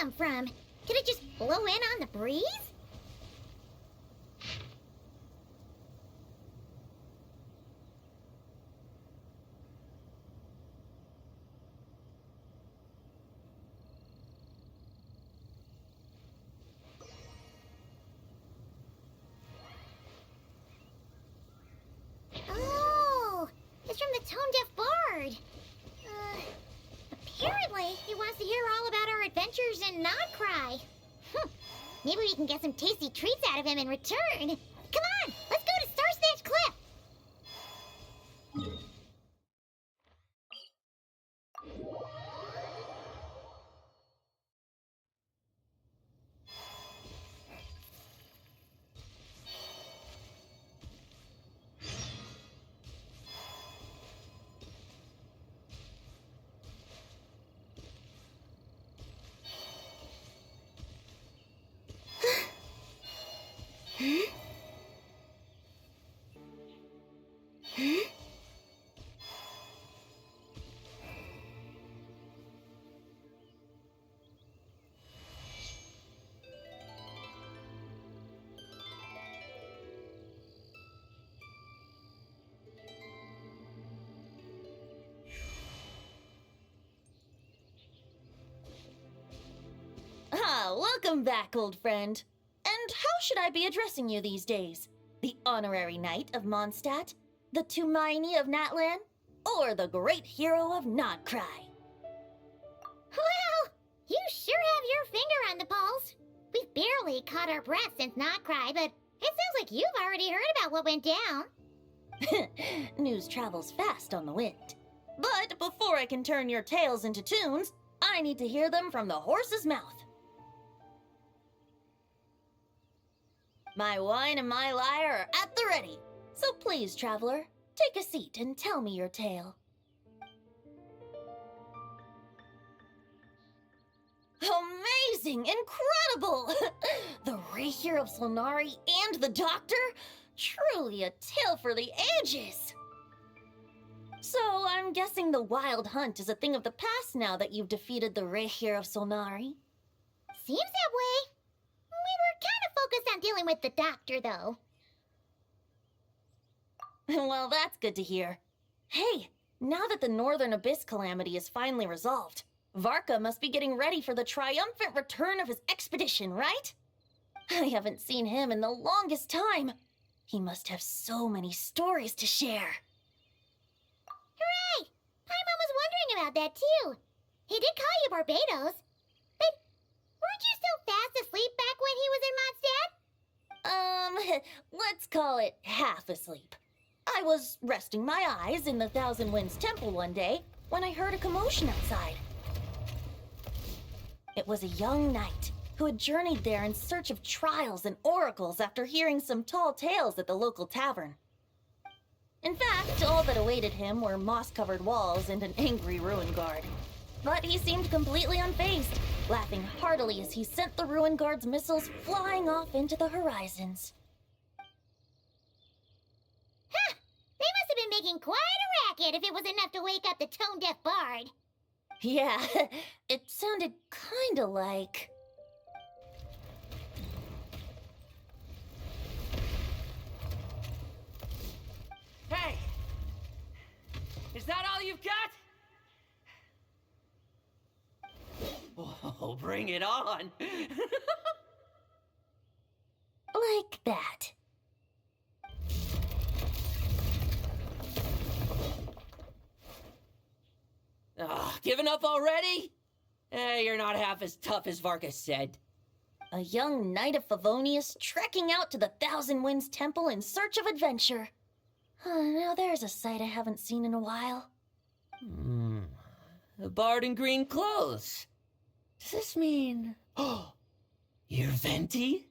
come from? Could it just blow in on the breeze? Oh, it's from the tone-deaf bard. Apparently, he wants to hear all about our adventures in Nodcry. Maybe we can get some tasty treats out of him in return. Come on, let's go to Star Snatch Cliff. Welcome back, old friend. And how should I be addressing you these days? The honorary knight of Mondstadt? The Tumaini of Natlan? Or the great hero of Nodcry? Well, you sure have your finger on the pulse. We've barely caught our breath since Nodcry, but it sounds like you've already heard about what went down. News travels fast on the wind. But before I can turn your tales into tunes, I need to hear them from the horse's mouth. My wine and my lyre are at the ready. So please, traveler, take a seat and tell me your tale. Amazing! Incredible! The Rahier of Solnari and the Doctor? Truly a tale for the ages! So, I'm guessing the wild hunt is a thing of the past now that you've defeated the Rahier of Solnari? Seems that way. We were kind of focused on dealing with the Doctor, though. Well, that's good to hear. Hey, now that the Northern Abyss calamity is finally resolved, Varka must be getting ready for the triumphant return of his expedition, right? I haven't seen him in the longest time. He must have so many stories to share. Hooray! Paimon was wondering about that, too. He did call you Barbados. But weren't you still fast asleep back when he was in Mondstadt? Let's call it half asleep. I was resting my eyes in the Thousand Winds Temple one day when I heard a commotion outside. It was a young knight who had journeyed there in search of trials and oracles after hearing some tall tales at the local tavern. In fact, all that awaited him were moss-covered walls and an angry ruin guard. But he seemed completely unfazed, laughing heartily as he sent the ruin guard's missiles flying off into the horizons. Huh! They must have been making quite a racket if it was enough to wake up the tone-deaf bard. Yeah, it sounded kinda like... Hey! Is that all you've got? Oh, bring it on! like that. Giving up already? You're not half as tough as Varka said. A young knight of Favonius trekking out to the Thousand Winds Temple in search of adventure. Now there's a sight I haven't seen in a while. A bard in green clothes. Does this mean... Oh, you're Venti?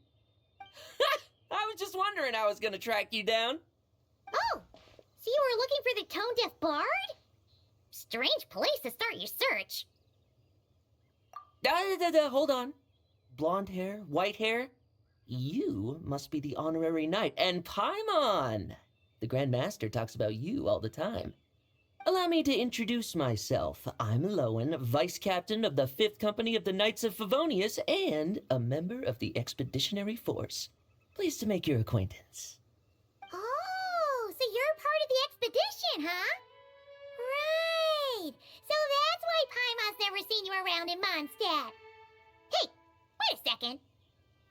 I was just wondering I was gonna track you down. Oh, so you were looking for the tone-deaf bard? Strange place to start your search. Hold on. Blonde hair, white hair? You must be the honorary knight. And Paimon! The Grand Master talks about you all the time. Allow me to introduce myself. I'm Lowen, Vice Captain of the 5th Company of the Knights of Favonius and a member of the Expeditionary Force. Pleased to make your acquaintance. Oh, so you're part of the expedition, huh? Right. So that's why Paimon's never seen you around in Mondstadt. Hey, wait a second.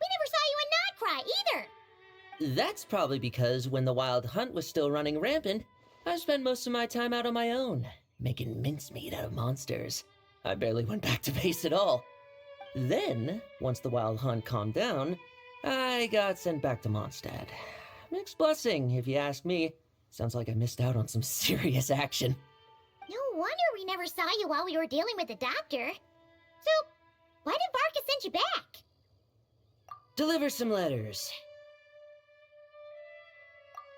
We never saw you in Notcry either. That's probably because when the Wild Hunt was still running rampant, I spent most of my time out on my own, making mincemeat out of monsters. I barely went back to base at all. Then, once the Wild Hunt calmed down, I got sent back to Mondstadt. Mixed blessing, if you ask me. Sounds like I missed out on some serious action. No wonder we never saw you while we were dealing with the doctor. So, why did Varka send you back? Deliver some letters.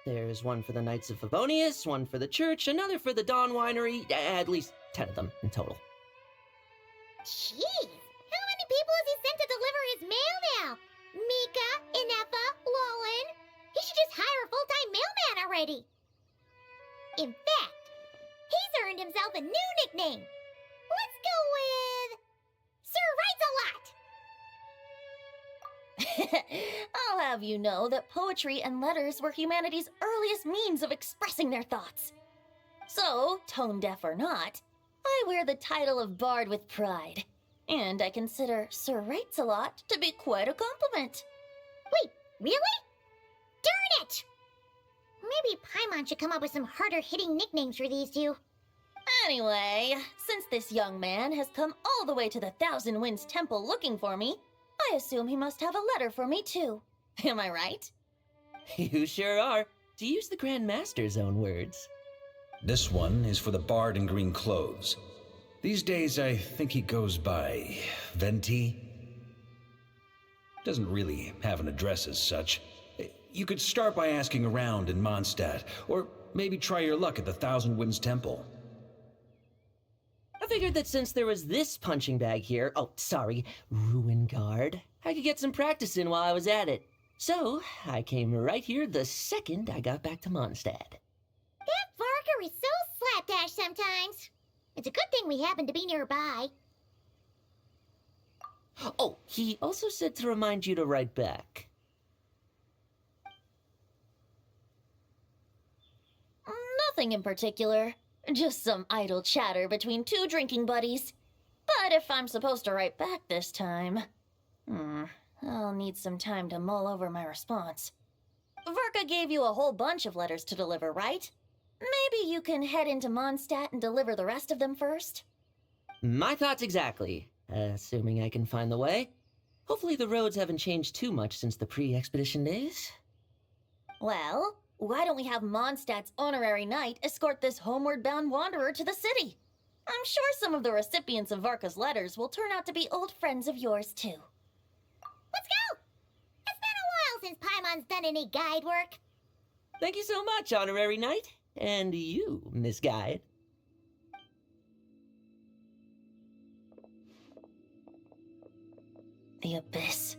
There's one for the Knights of Favonius, one for the church, another for the Dawn Winery, at least 10 of them in total. Jeez, how many people has he sent to deliver his mail now? Mika, Inefa, Lowen. He should just hire a full-time mailman already. In fact, he's earned himself a new nickname. Let's go with Sir Writes-A-Lot. I'll have you know that poetry and letters were humanity's earliest means of expressing their thoughts. So, tone deaf or not, I wear the title of Bard with pride. And I consider Sir Writes-A-Lot to be quite a compliment. Wait, really? Darn it! Maybe Paimon should come up with some harder-hitting nicknames for these two. Anyway, since this young man has come all the way to the Thousand Winds Temple looking for me, I assume he must have a letter for me too. Am I right? You sure are, to use the Grand Master's own words. This one is for the Bard in green clothes. These days, I think he goes by Venti. Doesn't really have an address as such. You could start by asking around in Mondstadt, or maybe try your luck at the Thousand Winds Temple. I figured that since there was this punching bag here, Ruin Guard, I could get some practice in while I was at it. So, I came right here the second I got back to Mondstadt. That Varka is so slapdash sometimes. It's a good thing we happen to be nearby. Oh, he also said to remind you to write back. Nothing in particular. Just some idle chatter between two drinking buddies. But if I'm supposed to write back this time, I'll need some time to mull over my response. Varka gave you a whole bunch of letters to deliver, right? Maybe you can head into Mondstadt and deliver the rest of them first? My thoughts exactly, assuming I can find the way. Hopefully the roads haven't changed too much since the pre-expedition days. Well, why don't we have Mondstadt's honorary knight escort this homeward-bound wanderer to the city? I'm sure some of the recipients of Varka's letters will turn out to be old friends of yours, too. Let's go! It's been a while since Paimon's done any guide work. Thank you so much, honorary knight. And you, Miss Guide. The Abyss.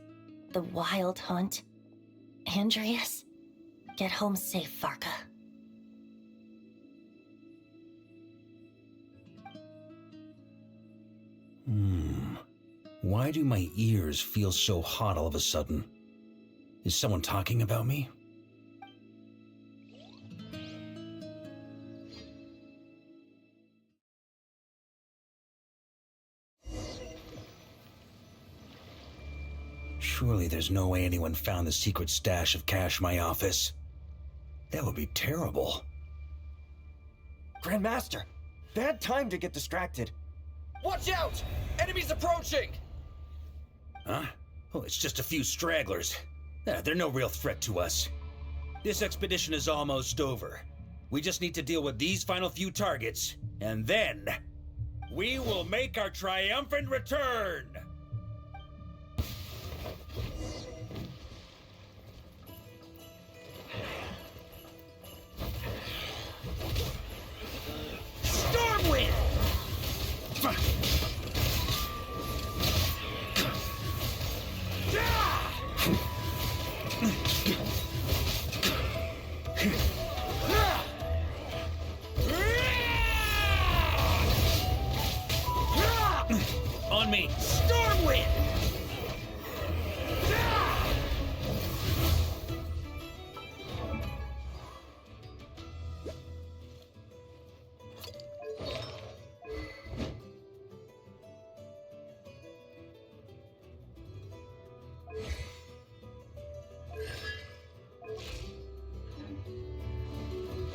The Wild Hunt. Andreas. Get home safe, Varka. Why do my ears feel so hot all of a sudden? Is someone talking about me? Surely there's no way anyone found the secret stash of cash in my office. That would be terrible. Grandmaster, bad time to get distracted. Watch out! Enemies approaching! Huh? Oh, it's just a few stragglers. They're no real threat to us. This expedition is almost over. We just need to deal with these final few targets, and then we will make our triumphant return! Stormwind! on me! Stormwind!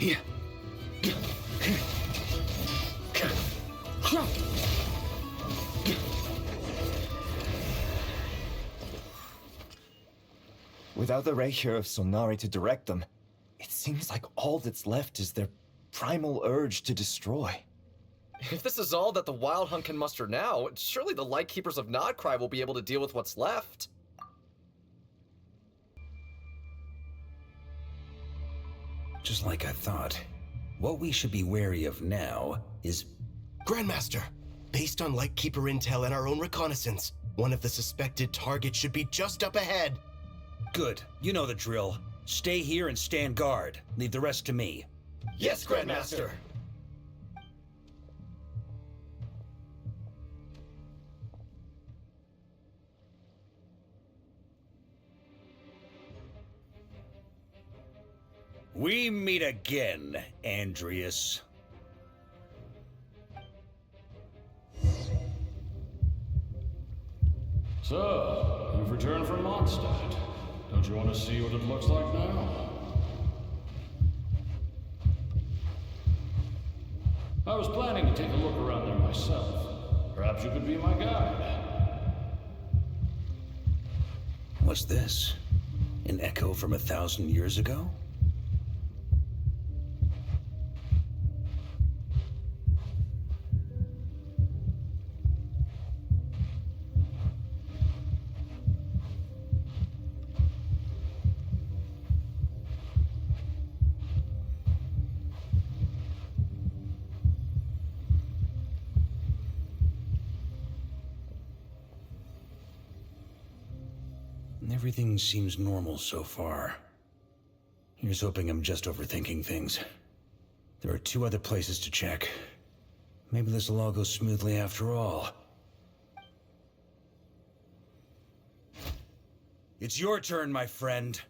Yeah. Without the ray here of Solnari to direct them, it seems like all that's left is their primal urge to destroy. If this is all that the Wild Hunt can muster now, surely the Lightkeepers of Nodcry will be able to deal with what's left. Just like I thought. What we should be wary of now is... Grandmaster, based on Lightkeeper intel and our own reconnaissance, one of the suspected targets should be just up ahead. Good. You know the drill. Stay here and stand guard. Leave the rest to me. Yes, Grandmaster! We meet again, Andreas. So, you've returned from Mondstadt. Don't you want to see what it looks like now? I was planning to take a look around there myself. Perhaps you could be my guide. What's this? An echo from 1,000 years ago? Everything seems normal so far. Here's hoping I'm just overthinking things. There are 2 other places to check. Maybe this will all go smoothly after all. It's your turn, my friend.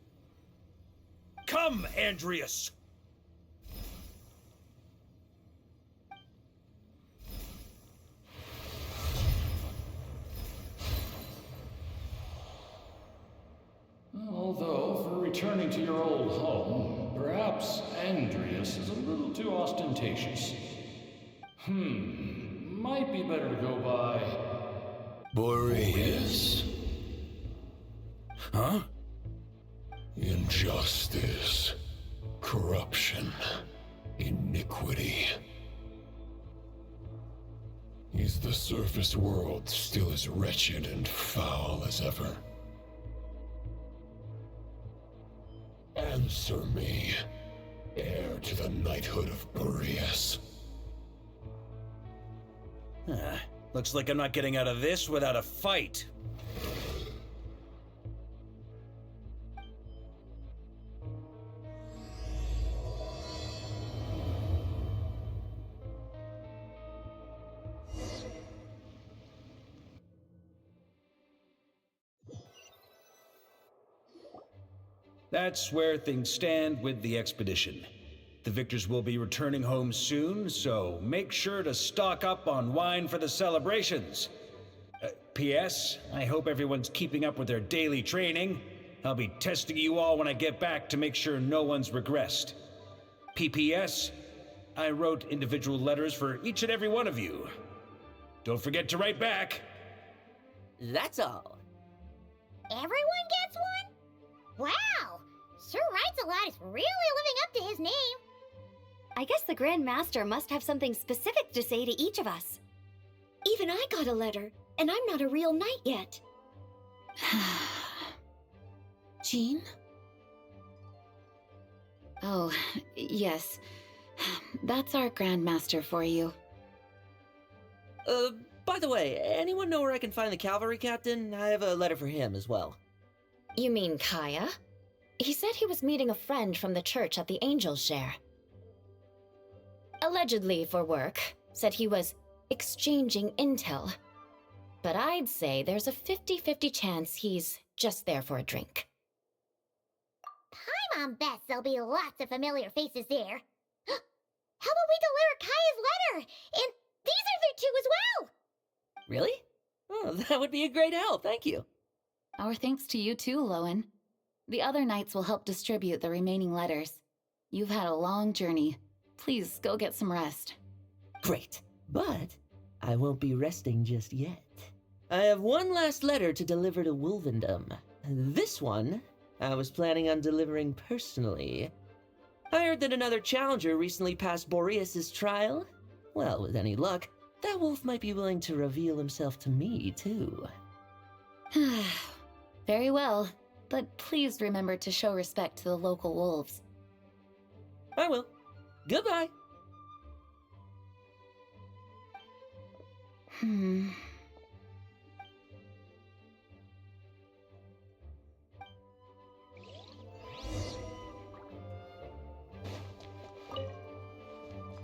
Come, Andreas! Although, for returning to your old home, perhaps Andreas is a little too ostentatious. Might be better to go by... Boreas. Huh? Injustice. Corruption. Iniquity. Is the surface world still as wretched and foul as ever? Answer me, heir to the knighthood of Boreas. Looks like I'm not getting out of this without a fight. That's where things stand with the expedition. The victors will be returning home soon, so make sure to stock up on wine for the celebrations. P.S. I hope everyone's keeping up with their daily training. I'll be testing you all when I get back to make sure no one's regressed. P.P.S. I wrote individual letters for each and every one of you. Don't forget to write back. That's all. Everyone gets one? Wow! Sir Writes-A-Lot is really living up to his name. I guess the Grand Master must have something specific to say to each of us. Even I got a letter, and I'm not a real knight yet. Jean? Oh, yes. That's our Grand Master for you. By the way, anyone know where I can find the cavalry captain? I have a letter for him as well. You mean Kaya? He said he was meeting a friend from the church at the Angel's Share. Allegedly for work. Said he was exchanging intel. but I'd say there's a 50-50 chance he's just there for a drink. Hi, Mom Beth. There'll be lots of familiar faces there. How about we deliver Kaya's letter? And these are there too as well. Really? Oh, that would be a great help, thank you. Our thanks to you too, Lowen. The other knights will help distribute the remaining letters. You've had a long journey. Please go get some rest. Great, but I won't be resting just yet. I have one last letter to deliver to Wolvendom. This one, I was planning on delivering personally. I heard that another challenger recently passed Boreas's trial. Well, with any luck, that wolf might be willing to reveal himself to me, too. Very well, but please remember to show respect to the local wolves. I will. Goodbye.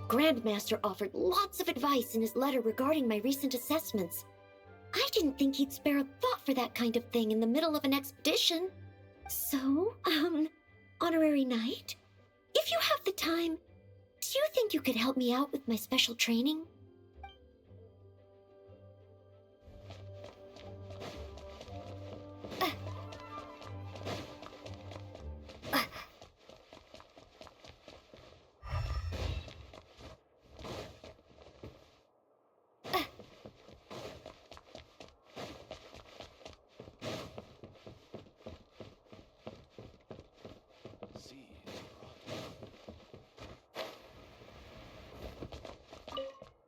Grandmaster offered lots of advice in his letter regarding my recent assessments. I didn't think he'd spare a thought for that kind of thing in the middle of an expedition. So, Honorary Knight, if you have the time, do you think you could help me out with my special training?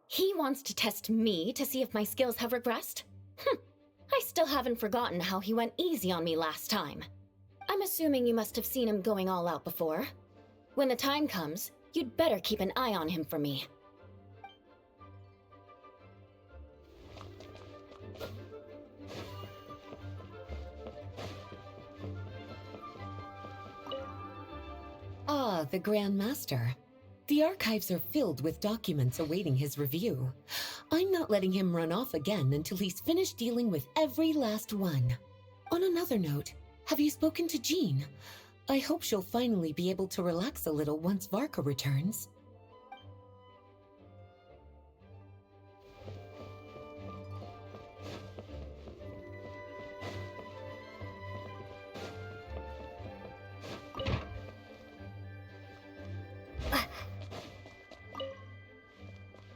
He wants to test me to see if my skills have regressed? I still haven't forgotten how he went easy on me last time. I'm assuming you must have seen him going all out before. When the time comes, you'd better keep an eye on him for me. Ah, the Grand Master. The archives are filled with documents awaiting his review. I'm not letting him run off again until he's finished dealing with every last one. On another note, have you spoken to Jean? I hope she'll finally be able to relax a little once Varka returns.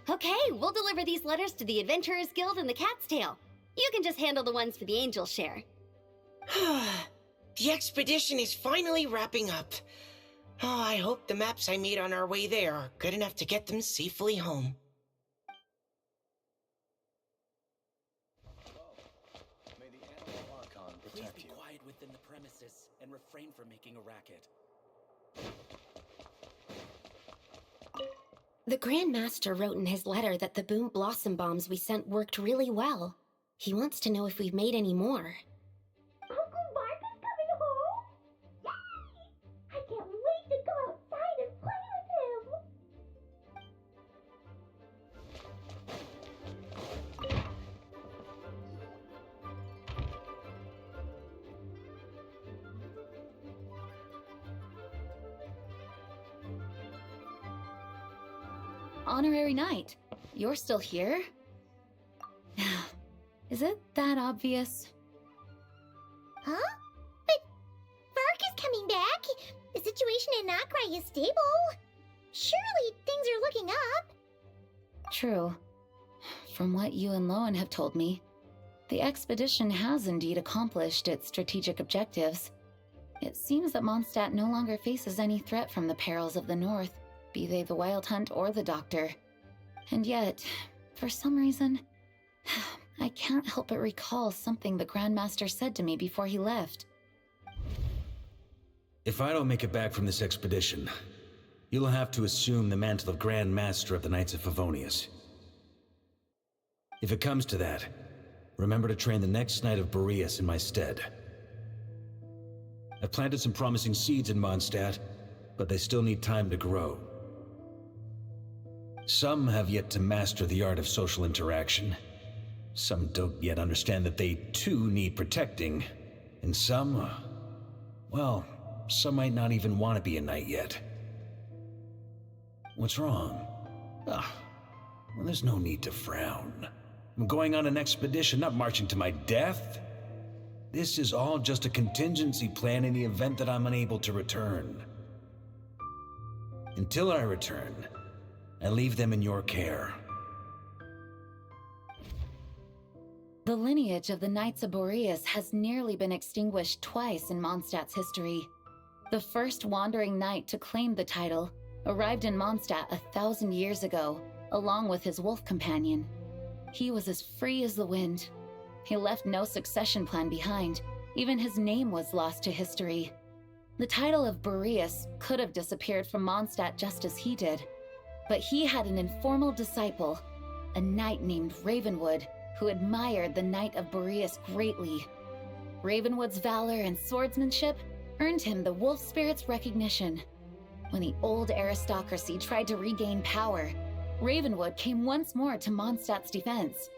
Okay, we'll deliver these letters to the Adventurers Guild and the Cat's Tail. You can just handle the ones for the Angel share. The expedition is finally wrapping up. Oh, I hope the maps I made on our way there are good enough to get them safely home. May the animal Archon protect you. Please be quiet within the premises and refrain from making a racket. The Grand Master wrote in his letter that the Boom Blossom Bombs we sent worked really well. He wants to know if we've made any more. Uncle Varka's coming home? Yay! I can't wait to go outside and play with him! Honorary Knight, you're still here? Is it that obvious? Huh? But Varka's coming back. The situation in Nakrai is stable. Surely things are looking up. True. From what you and Lowen have told me, the expedition has indeed accomplished its strategic objectives. It seems that Mondstadt no longer faces any threat from the perils of the North, be they the Wild Hunt or the Doctor. And yet, for some reason, I can't help but recall something the Grandmaster said to me before he left. If I don't make it back from this expedition, you'll have to assume the mantle of Grand Master of the Knights of Favonius. If it comes to that, remember to train the next Knight of Boreas in my stead. I've planted some promising seeds in Mondstadt, but they still need time to grow. Some have yet to master the art of social interaction, Some don't yet understand that they too need protecting. And some, well, some might not even want to be a knight yet. What's wrong? Ah, well, there's no need to frown. I'm going on an expedition, not marching to my death. This is all just a contingency plan in the event that I'm unable to return. Until I return, I leave them in your care. The lineage of the Knights of Boreas has nearly been extinguished twice in Mondstadt's history. The first wandering knight to claim the title arrived in Mondstadt 1,000 years ago, along with his wolf companion. He was as free as the wind. He left no succession plan behind. Even his name was lost to history. The title of Boreas could have disappeared from Mondstadt just as he did. But he had an informal disciple, a knight named Ravenwood, who admired the Knight of Boreas greatly. Ravenwood's valor and swordsmanship earned him the wolf spirit's recognition. When the old aristocracy tried to regain power, Ravenwood came once more to Mondstadt's defense.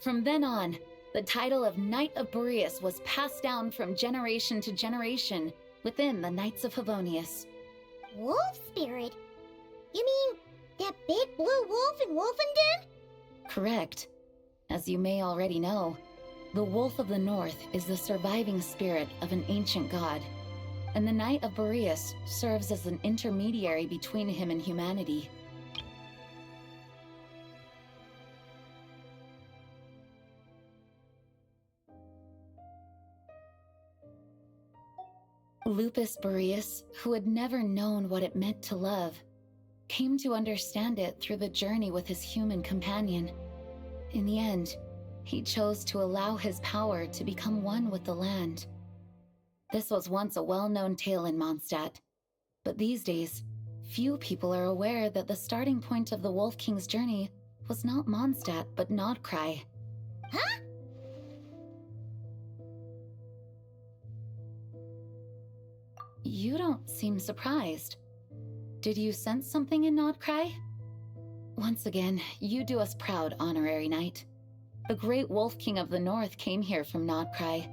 From then on, the title of Knight of Boreas was passed down from generation to generation within the Knights of Favonius. Wolf spirit? You mean that big blue wolf in Wolfenden? Correct. As you may already know, the Wolf of the North is the surviving spirit of an ancient god, and the Knight of Boreas serves as an intermediary between him and humanity. Lupus Boreas, who had never known what it meant to love, came to understand it through the journey with his human companion. In the end, he chose to allow his power to become one with the land. This was once a well-known tale in Mondstadt, but these days, few people are aware that the starting point of the Wolf King's journey was not Mondstadt, but Nodcry. Huh? You don't seem surprised. Did you sense something in Nodcry? Once again, you do us proud, Honorary Knight. The great Wolf King of the North came here from Nodcry.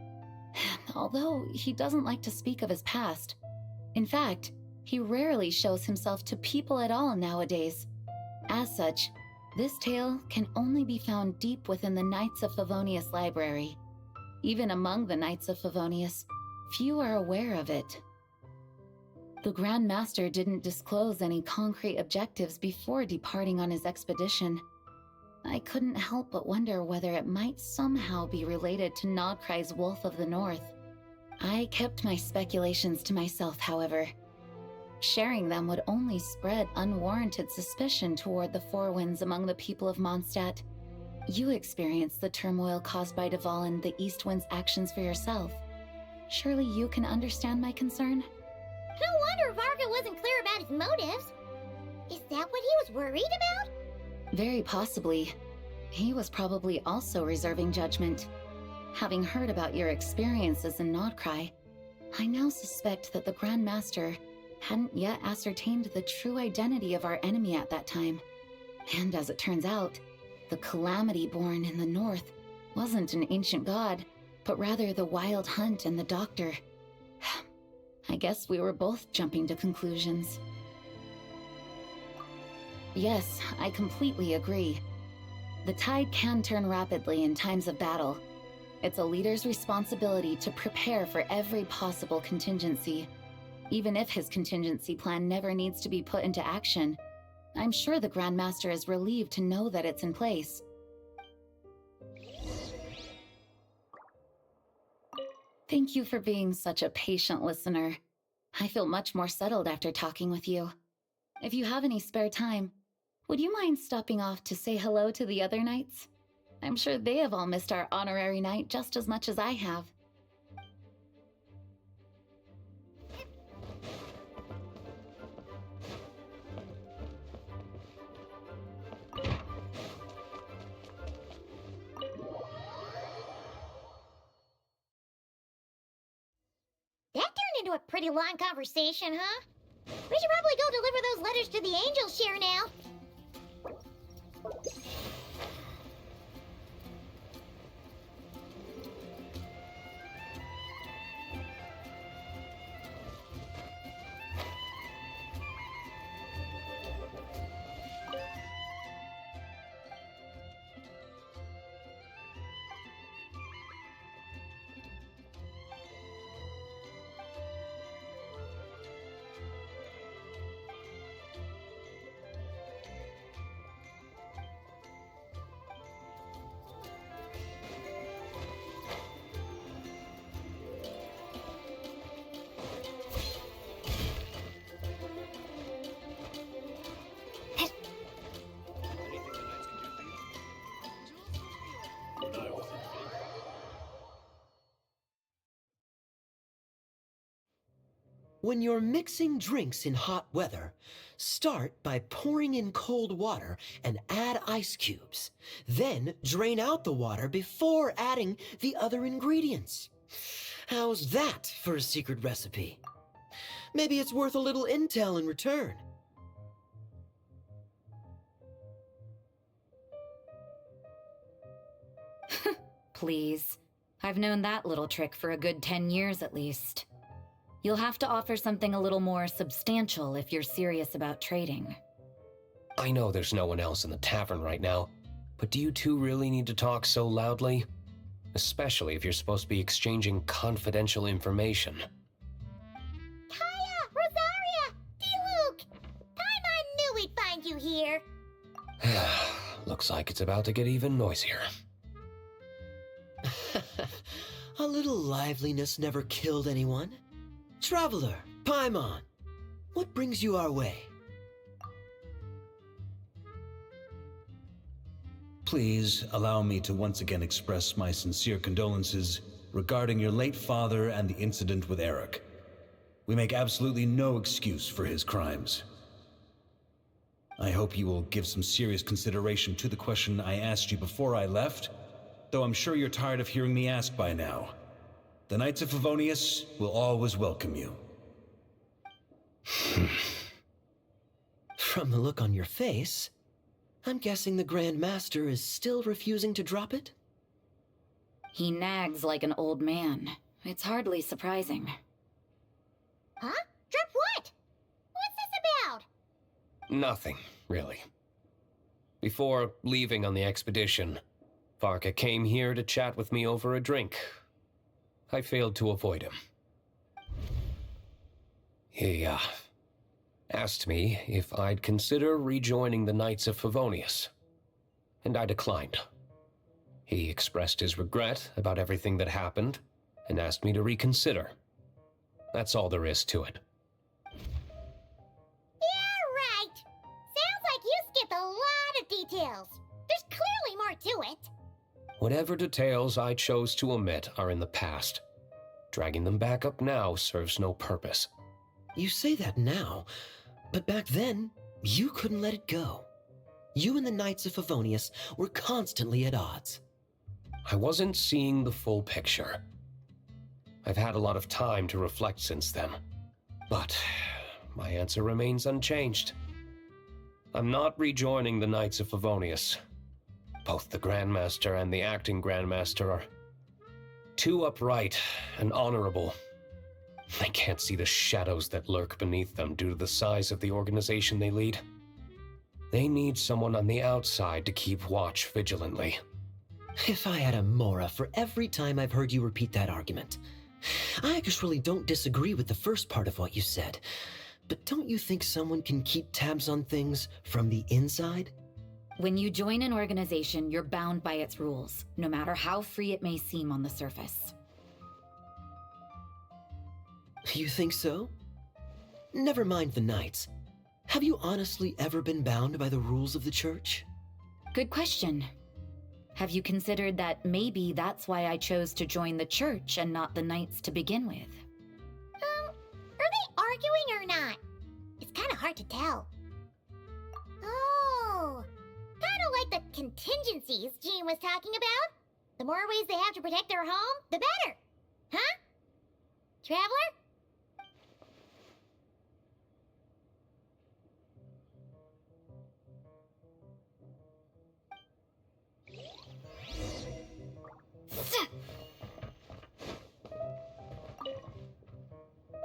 Although he doesn't like to speak of his past. In fact, he rarely shows himself to people at all nowadays. As such, this tale can only be found deep within the Knights of Favonius library. Even among the Knights of Favonius, few are aware of it. The Grand Master didn't disclose any concrete objectives before departing on his expedition. I couldn't help but wonder whether it might somehow be related to Nodcry's Wolf of the North. I kept my speculations to myself, however. Sharing them would only spread unwarranted suspicion toward the Four Winds among the people of Mondstadt. You experienced the turmoil caused by Duval and the East Wind's actions for yourself. Surely you can understand my concern? No wonder Varka wasn't clear about his motives. Is that what he was worried about? Very possibly. He was probably also reserving judgment. Having heard about your experiences in Nodcry, I now suspect that the Grand Master hadn't yet ascertained the true identity of our enemy at that time. And as it turns out, the calamity born in the north wasn't an ancient god, but rather the Wild Hunt and the Doctor. I guess we were both jumping to conclusions. Yes, I completely agree. The tide can turn rapidly in times of battle. It's a leader's responsibility to prepare for every possible contingency. Even if his contingency plan never needs to be put into action, I'm sure the Grand Master is relieved to know that it's in place. Thank you for being such a patient listener. I feel much more settled after talking with you. If you have any spare time, would you mind stopping off to say hello to the other knights? I'm sure they have all missed our honorary knight just as much as I have. That turned into a pretty long conversation, huh? We should probably go deliver those letters to the Angel Share now. When you're mixing drinks in hot weather, start by pouring in cold water and add ice cubes. Then drain out the water before adding the other ingredients. How's that for a secret recipe? Maybe it's worth a little intel in return. Please. I've known that little trick for a good 10 years at least. You'll have to offer something a little more substantial if you're serious about trading. I know there's no one else in the tavern right now, but do you two really need to talk so loudly? Especially if you're supposed to be exchanging confidential information. Hiya, Rosaria! D-Luke! Paimon knew we'd find you here. Looks like it's about to get even noisier. A little liveliness never killed anyone. Traveler, Paimon, what brings you our way? Please allow me to once again express my sincere condolences regarding your late father and the incident with Eric. We make absolutely no excuse for his crimes. I hope you will give some serious consideration to the question I asked you before I left, though I'm sure you're tired of hearing me ask by now. The Knights of Favonius will always welcome you. From the look on your face, I'm guessing the Grand Master is still refusing to drop it? He nags like an old man. It's hardly surprising. Huh? Drop what? What's this about? Nothing, really. Before leaving on the expedition, Varka came here to chat with me over a drink. I failed to avoid him. He, asked me if I'd consider rejoining the Knights of Favonius, and I declined. He expressed his regret about everything that happened, and asked me to reconsider. That's all there is to it. Yeah, right. Sounds like you skipped a lot of details. There's clearly more to it. Whatever details I chose to omit are in the past. Dragging them back up now serves no purpose. You say that now, but back then, you couldn't let it go. You and the Knights of Favonius were constantly at odds. I wasn't seeing the full picture. I've had a lot of time to reflect since then, but my answer remains unchanged. I'm not rejoining the Knights of Favonius. Both the Grandmaster and the acting Grandmaster are too upright and honorable. I can't see the shadows that lurk beneath them due to the size of the organization they lead. They need someone on the outside to keep watch vigilantly. If I had a Mora for every time I've heard you repeat that argument. I actually don't disagree with the first part of what you said, but don't you think someone can keep tabs on things from the inside? When you join an organization, you're bound by its rules, no matter how free it may seem on the surface. You think so? Never mind the Knights. Have you honestly ever been bound by the rules of the Church? Good question. Have you considered that maybe that's why I chose to join the Church and not the Knights to begin with? Are they arguing or not? It's kind of hard to tell. Oh, kind of like the contingencies Jean was talking about. The more ways they have to protect their home, the better. Huh? Traveler?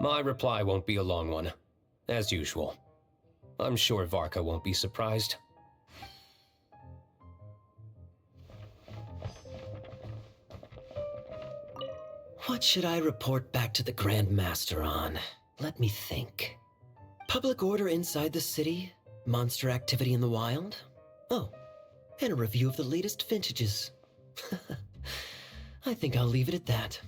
My reply won't be a long one, as usual. I'm sure Varka won't be surprised. What should I report back to the Grand Master on? Let me think. Public order inside the city? Monster activity in the wild? Oh, and a review of the latest vintages. I think I'll leave it at that.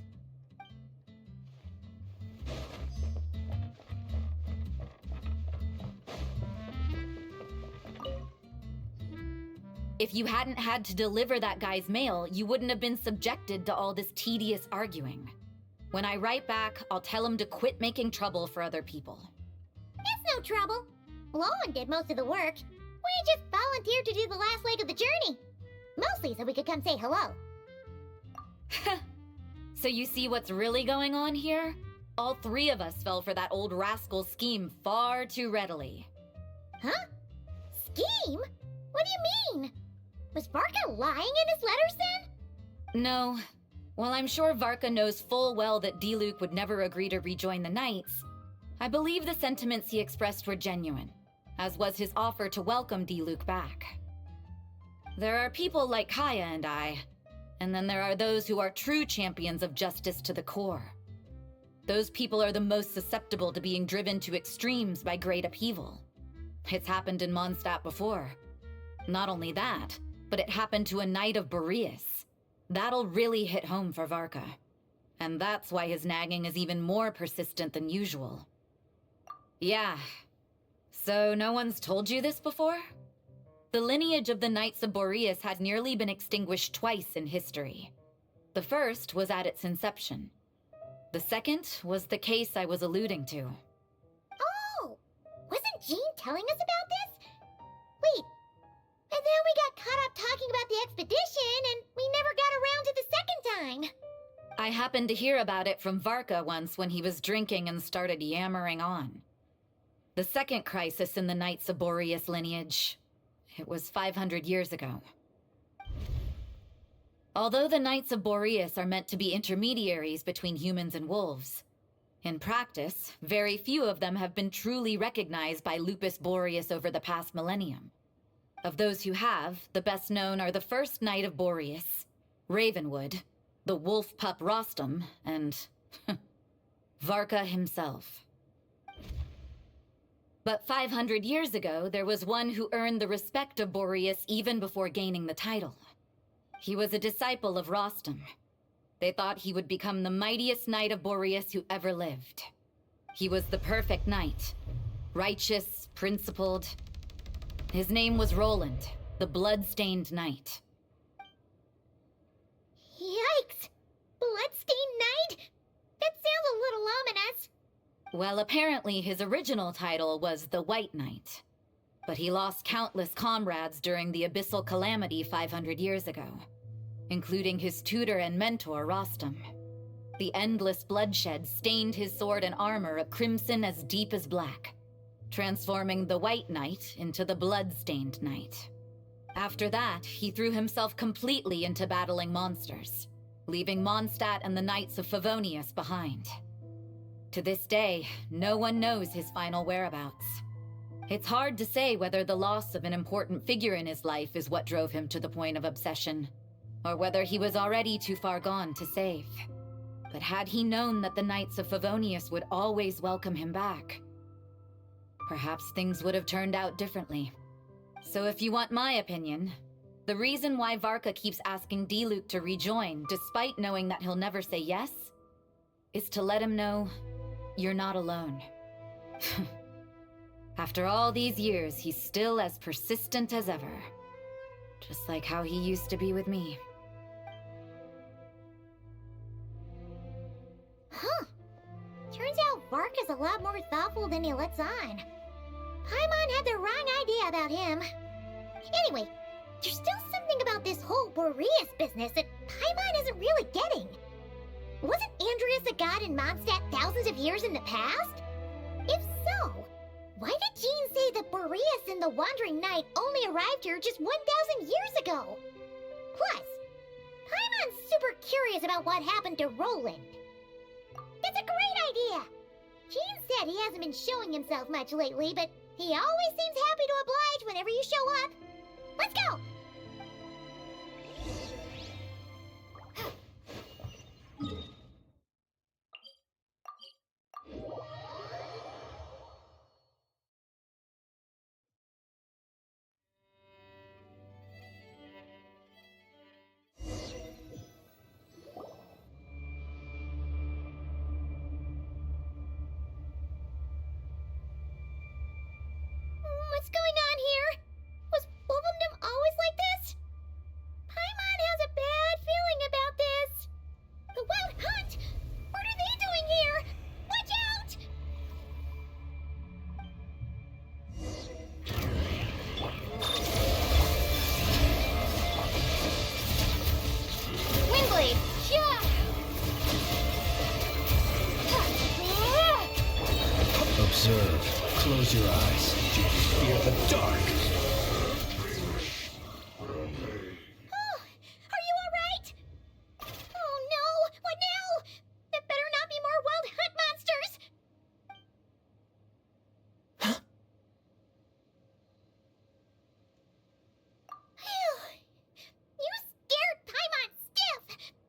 If you hadn't had to deliver that guy's mail, you wouldn't have been subjected to all this tedious arguing. When I write back, I'll tell him to quit making trouble for other people. It's no trouble. Lowen did most of the work. We just volunteered to do the last leg of the journey. Mostly so we could come say hello. So you see what's really going on here? All three of us fell for that old rascal's scheme far too readily. Huh? Scheme? What do you mean? Was Varka lying in his letters then? No. While I'm sure Varka knows full well that Diluc would never agree to rejoin the Knights, I believe the sentiments he expressed were genuine, as was his offer to welcome Diluc back. There are people like Kaya and I, and then there are those who are true champions of justice to the core. Those people are the most susceptible to being driven to extremes by great upheaval. It's happened in Mondstadt before. Not only that, but it happened to a Knight of Boreas. That'll really hit home for Varka. And that's why his nagging is even more persistent than usual. Yeah. So no one's told you this before? The lineage of the Knights of Boreas had nearly been extinguished twice in history. The first was at its inception. The second was the case I was alluding to. Oh! Wasn't Jean telling us about this? Wait, and then we got caught up talking about the expedition, and we never got around to the second time. I happened to hear about it from Varka once when he was drinking and started yammering on. The second crisis in the Knights of Boreas lineage. It was 500 years ago. Although the Knights of Boreas are meant to be intermediaries between humans and wolves, in practice, very few of them have been truly recognized by Lupus Boreas over the past millennium. Of those who have, the best known are the first Knight of Boreas, Ravenwood, the wolf pup Rostam, and Varka himself. But 500 years ago, there was one who earned the respect of Boreas even before gaining the title. He was a disciple of Rostam. They thought he would become the mightiest Knight of Boreas who ever lived. He was the perfect knight. Righteous, principled. His name was Roland, the blood-stained knight. Yikes! Bloodstained Knight? That sounds a little ominous. Well, apparently his original title was the White Knight. But he lost countless comrades during the Abyssal Calamity 500 years ago, including his tutor and mentor, Rostam. The endless bloodshed stained his sword and armor a crimson as deep as black, transforming the White Knight into the Blood-Stained Knight. After that, he threw himself completely into battling monsters, leaving Mondstadt and the Knights of Favonius behind. To this day, no one knows his final whereabouts. It's hard to say whether the loss of an important figure in his life is what drove him to the point of obsession, or whether he was already too far gone to save. But had he known that the Knights of Favonius would always welcome him back, perhaps things would have turned out differently. So if you want my opinion, the reason why Varka keeps asking Diluc to rejoin, despite knowing that he'll never say yes, is to let him know you're not alone. After all these years, he's still as persistent as ever. Just like how he used to be with me. Huh. Turns out Varka's a lot more thoughtful than he lets on. Paimon had the wrong idea about him. Anyway, there's still something about this whole Boreas business that Paimon isn't really getting. Wasn't Andreas a god in Mondstadt thousands of years in the past? If so, why did Jean say that Boreas and the Wandering Knight only arrived here just 1,000 years ago? Plus, Paimon's super curious about what happened to Roland. That's a great idea! Jean said he hasn't been showing himself much lately, but he always seems happy to oblige whenever you show up. Let's go! What's going on here? Was Wolfendom always like Observe. Close your eyes. Do you fear the dark? Are you alright? Oh no! What now? There better not be more wild hunt monsters! You scared Paimon stiff!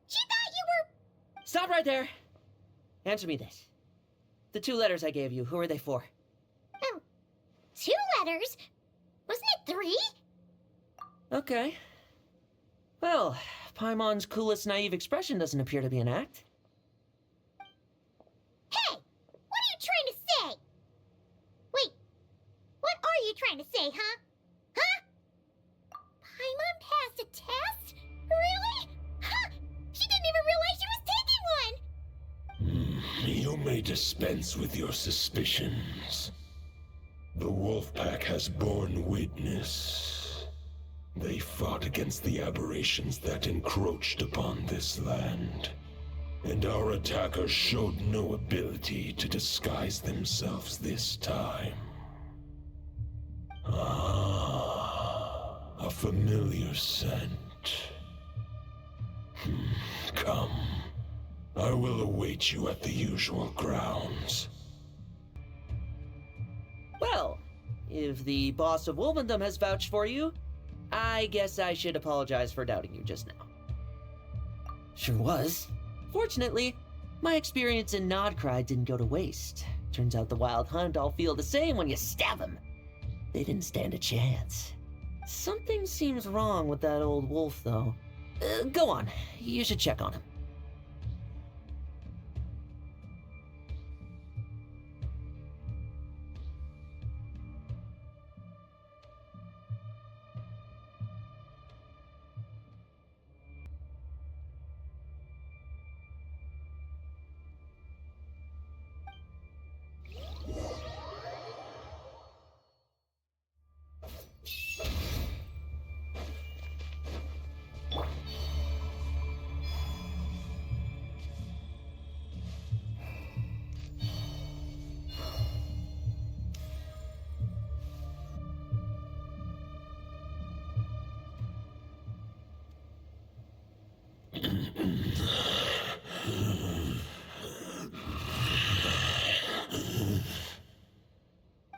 She thought you were... Stop right there! Answer me this. The 2 letters I gave you, who are they for? 2 letters? Wasn't it 3? Okay. Well, Paimon's coolest naive expression doesn't appear to be an act. Hey! What are you trying to say? Wait, what are you trying to say, huh? Huh? Paimon passed a test? Really? Huh! She didn't even realize she was taking one! You may dispense with your suspicions. The wolf pack has borne witness. They fought against the aberrations that encroached upon this land, and our attackers showed no ability to disguise themselves this time. Ah, a familiar scent. Come. I will await you at the usual grounds. Well, if the boss of Wolvendom has vouched for you, I guess I should apologize for doubting you just now. Sure was. Fortunately, my experience in Nodcry didn't go to waste. Turns out the Wild Hunt all feel the same when you stab them. They didn't stand a chance. Something seems wrong with that old wolf, though. Go on, you should check on him.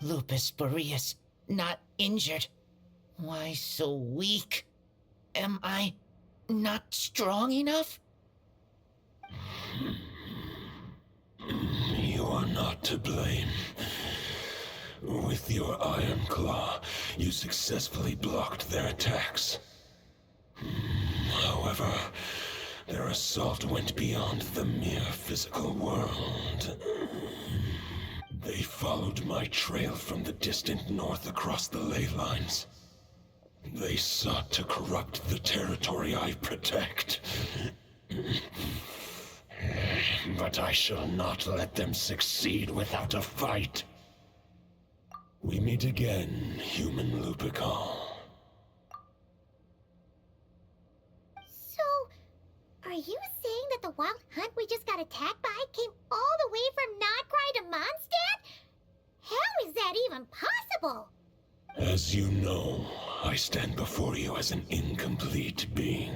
Lupus Boreas, not injured. Why so weak? Am I not strong enough? You are not to blame. With your Iron Claw, you successfully blocked their attacks. However, their assault went beyond the mere physical world. They followed my trail from the distant north across the ley lines. They sought to corrupt the territory I protect. But I shall not let them succeed without a fight. We meet again, human Lupical. So, are you saying that the Wild Hunt we just got attacked by came all the way from Nodcry to Mondstadt? How is that even possible? As you know, I stand before you as an incomplete being.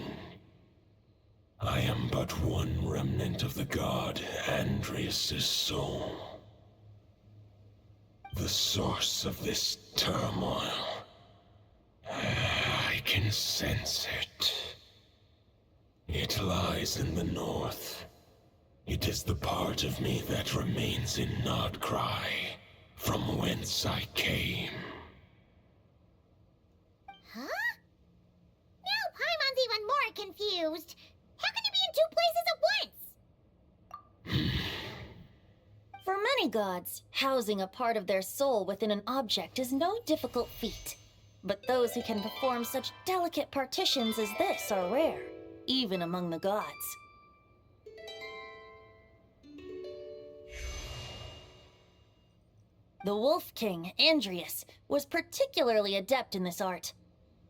I am but one remnant of the god Andrias' soul. The source of this turmoil. I can sense it. It lies in the north. It is the part of me that remains in Nodcry, from whence I came. Huh? Now Paimon's even more confused. How can you be in 2 places at once? For many gods, housing a part of their soul within an object is no difficult feat. But those who can perform such delicate partitions as this are rare, even among the gods. The Wolf King, Andrias, was particularly adept in this art.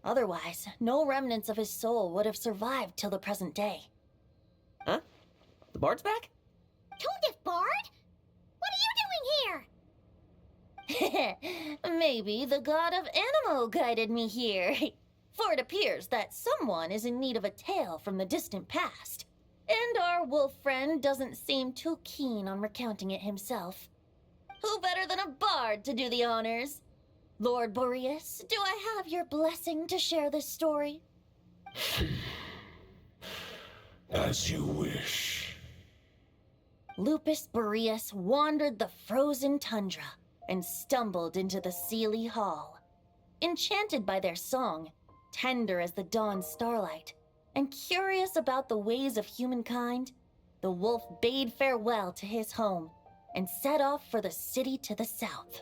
Otherwise, no remnants of his soul would have survived till the present day. Huh? The bard's back? Tone Deaf Bard? What are you doing here? Maybe the god of Animo guided me here. For it appears that someone is in need of a tale from the distant past. And our wolf friend doesn't seem too keen on recounting it himself. Who better than a bard to do the honors? Lord Boreas, do I have your blessing to share this story? As you wish. Lupus Boreas wandered the frozen tundra and stumbled into the Seelie Hall. Enchanted by their song, tender as the dawn starlight, and curious about the ways of humankind, the wolf bade farewell to his home and set off for the city to the south.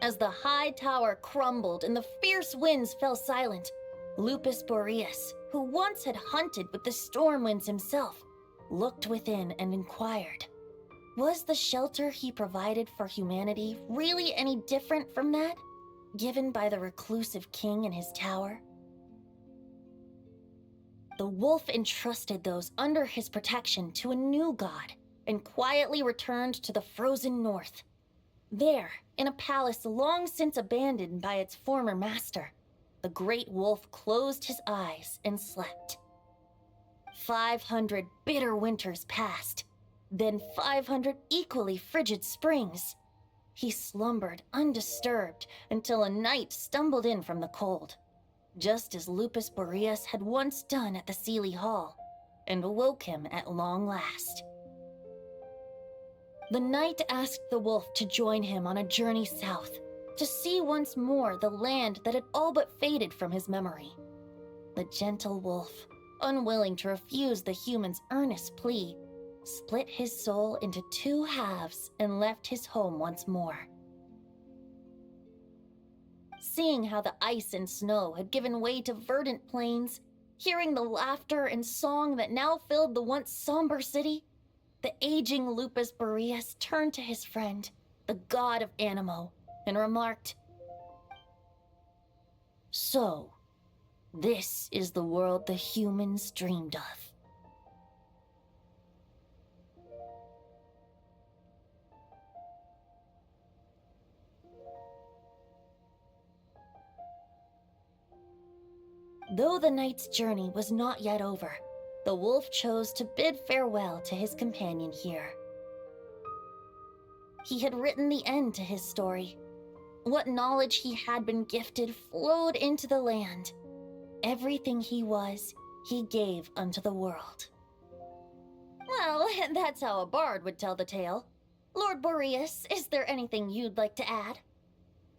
As the high tower crumbled and the fierce winds fell silent, Lupus Boreas, who once had hunted with the storm winds himself, looked within and inquired, was the shelter he provided for humanity really any different from that given by the reclusive king in his tower? The wolf entrusted those under his protection to a new god and quietly returned to the frozen north. There, in a palace long since abandoned by its former master, the great wolf closed his eyes and slept. 500 bitter winters passed, then 500 equally frigid springs. He slumbered undisturbed until a night stumbled in from the cold, just as Lupus Boreas had once done at the Seelie Hall, and awoke him at long last. The night asked the wolf to join him on a journey south, to see once more the land that had all but faded from his memory. The gentle wolf, unwilling to refuse the human's earnest plea, split his soul into two halves and left his home once more. Seeing how the ice and snow had given way to verdant plains, hearing the laughter and song that now filled the once somber city, the aging Lupus Boreas turned to his friend, the god of Animo, and remarked, "So, this is the world the humans dreamed of." Though the night's journey was not yet over, the wolf chose to bid farewell to his companion here. He had written the end to his story. What knowledge he had been gifted flowed into the land. Everything he was, he gave unto the world. Well, that's how a bard would tell the tale. Lord Boreas, is there anything you'd like to add?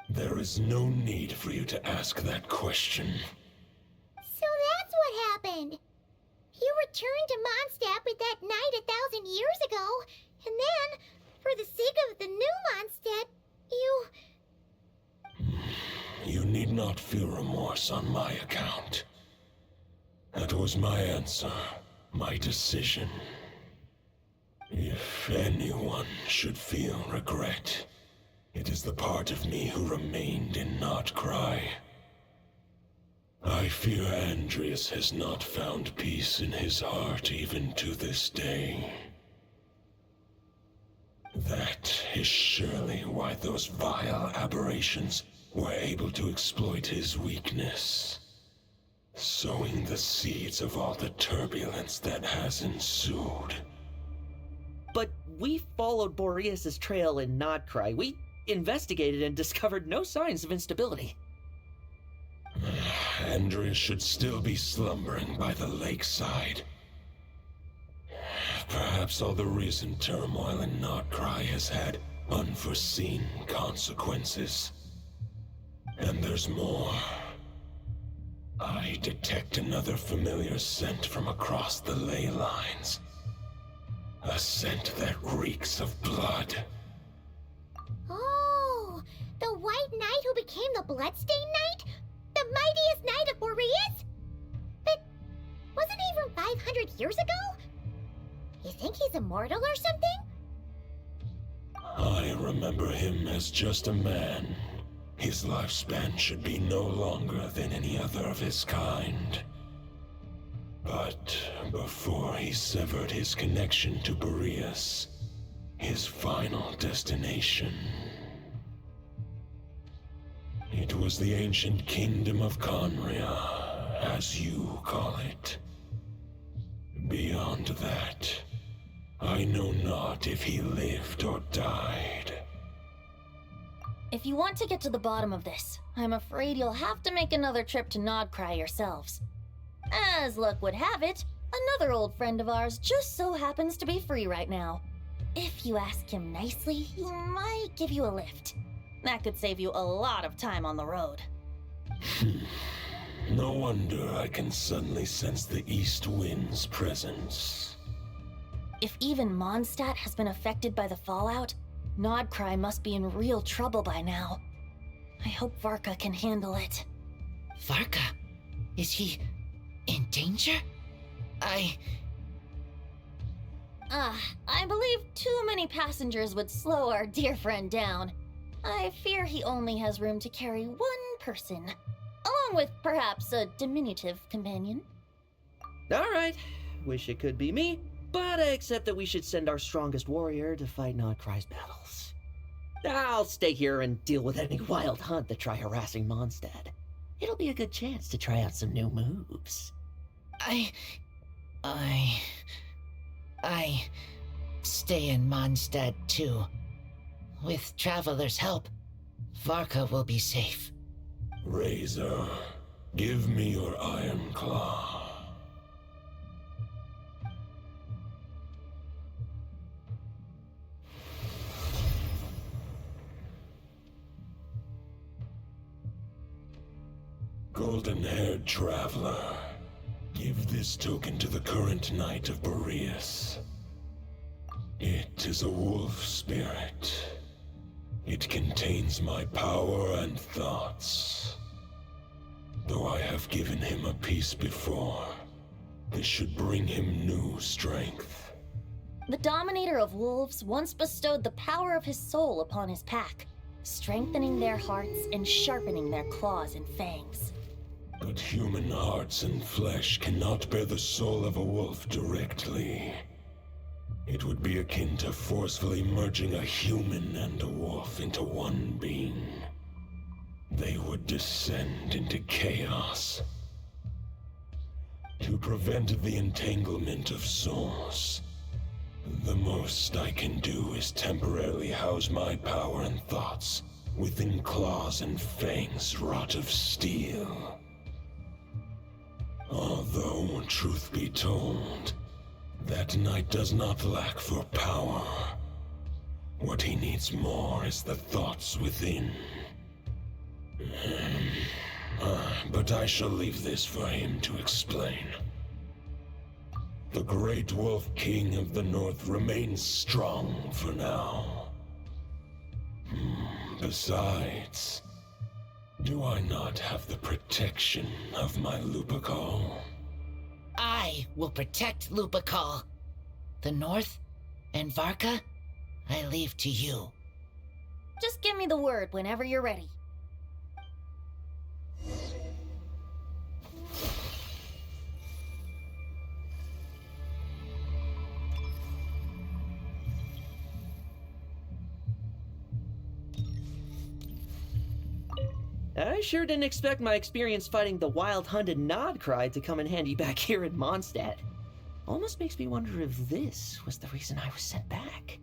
There is no need for you to ask that question. So that's what happened. You returned to Mondstadt with that knight 1,000 years ago, and then, for the sake of the new Mondstadt, You need not feel remorse on my account. That was my answer, my decision. If anyone should feel regret, it is the part of me who remained in Notcry. I fear Andreas has not found peace in his heart even to this day. That is surely why those vile aberrations were able to exploit his weakness, sowing the seeds of all the turbulence that has ensued. But we followed Boreas' trail in Nodcry. We investigated and discovered no signs of instability. Andreas should still be slumbering by the lakeside. Perhaps all the recent turmoil in Notcry has had unforeseen consequences. And there's more. I detect another familiar scent from across the ley lines. A scent that reeks of blood. Oh, the White Knight who became the Bloodstained Knight? The mightiest knight of Boreas? But wasn't he from 500 years ago? You think he's immortal or something? I remember him as just a man. His lifespan should be no longer than any other of his kind. But before he severed his connection to Boreas, his final destination. It was the ancient kingdom of Conria, as you call it. Beyond that, I know not if he lived or died. If you want to get to the bottom of this, I'm afraid you'll have to make another trip to Nodcry yourselves. As luck would have it, another old friend of ours just so happens to be free right now. If you ask him nicely, he might give you a lift. That could save you a lot of time on the road. No wonder I can suddenly sense the east wind's presence. If even Mondstadt has been affected by the fallout, Nodcry must be in real trouble by now. I hope Varka can handle it. Varka? Is he in danger? I believe too many passengers would slow our dear friend down. I fear he only has room to carry one person, along with perhaps a diminutive companion. Alright, wish it could be me, but I accept that we should send our strongest warrior to fight Nodcry's battles. I'll stay here and deal with any wild hunt that try harassing Mondstadt. It'll be a good chance to try out some new moves. I stay in Mondstadt too. With Traveler's help, Varka will be safe. Razor, give me your iron claw. Golden-haired traveler, give this token to the current knight of Boreas. It is a wolf spirit. It contains my power and thoughts. Though I have given him a piece before, this should bring him new strength. The Dominator of Wolves once bestowed the power of his soul upon his pack, strengthening their hearts and sharpening their claws and fangs. But human hearts and flesh cannot bear the soul of a wolf directly. It would be akin to forcefully merging a human and a wolf into one being. They would descend into chaos. To prevent the entanglement of souls, the most I can do is temporarily house my power and thoughts within claws and fangs wrought of steel. Although, truth be told, that knight does not lack for power. What he needs more is the thoughts within. But I shall leave this for him to explain. The Great Wolf King of the North remains strong for now. Besides, do I not have the protection of my Lupacol? I will protect Lupacol. The North and Varka, I leave to you. Just give me the word whenever you're ready. I sure didn't expect my experience fighting the wild hunted Nodcry to come in handy back here in Mondstadt. Almost makes me wonder if this was the reason I was sent back.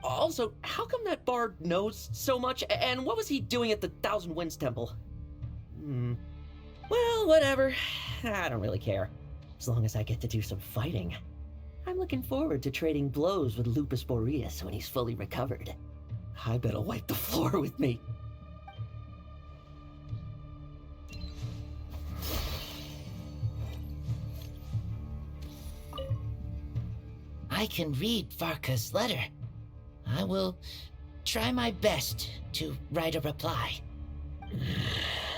Also, how come that bard knows so much, and what was he doing at the Thousand Winds Temple? Well, whatever. I don't really care. As long as I get to do some fighting. I'm looking forward to trading blows with Lupus Boreas when he's fully recovered. I bet he'll wipe the floor with me. I can read Varka's letter. I will try my best to write a reply.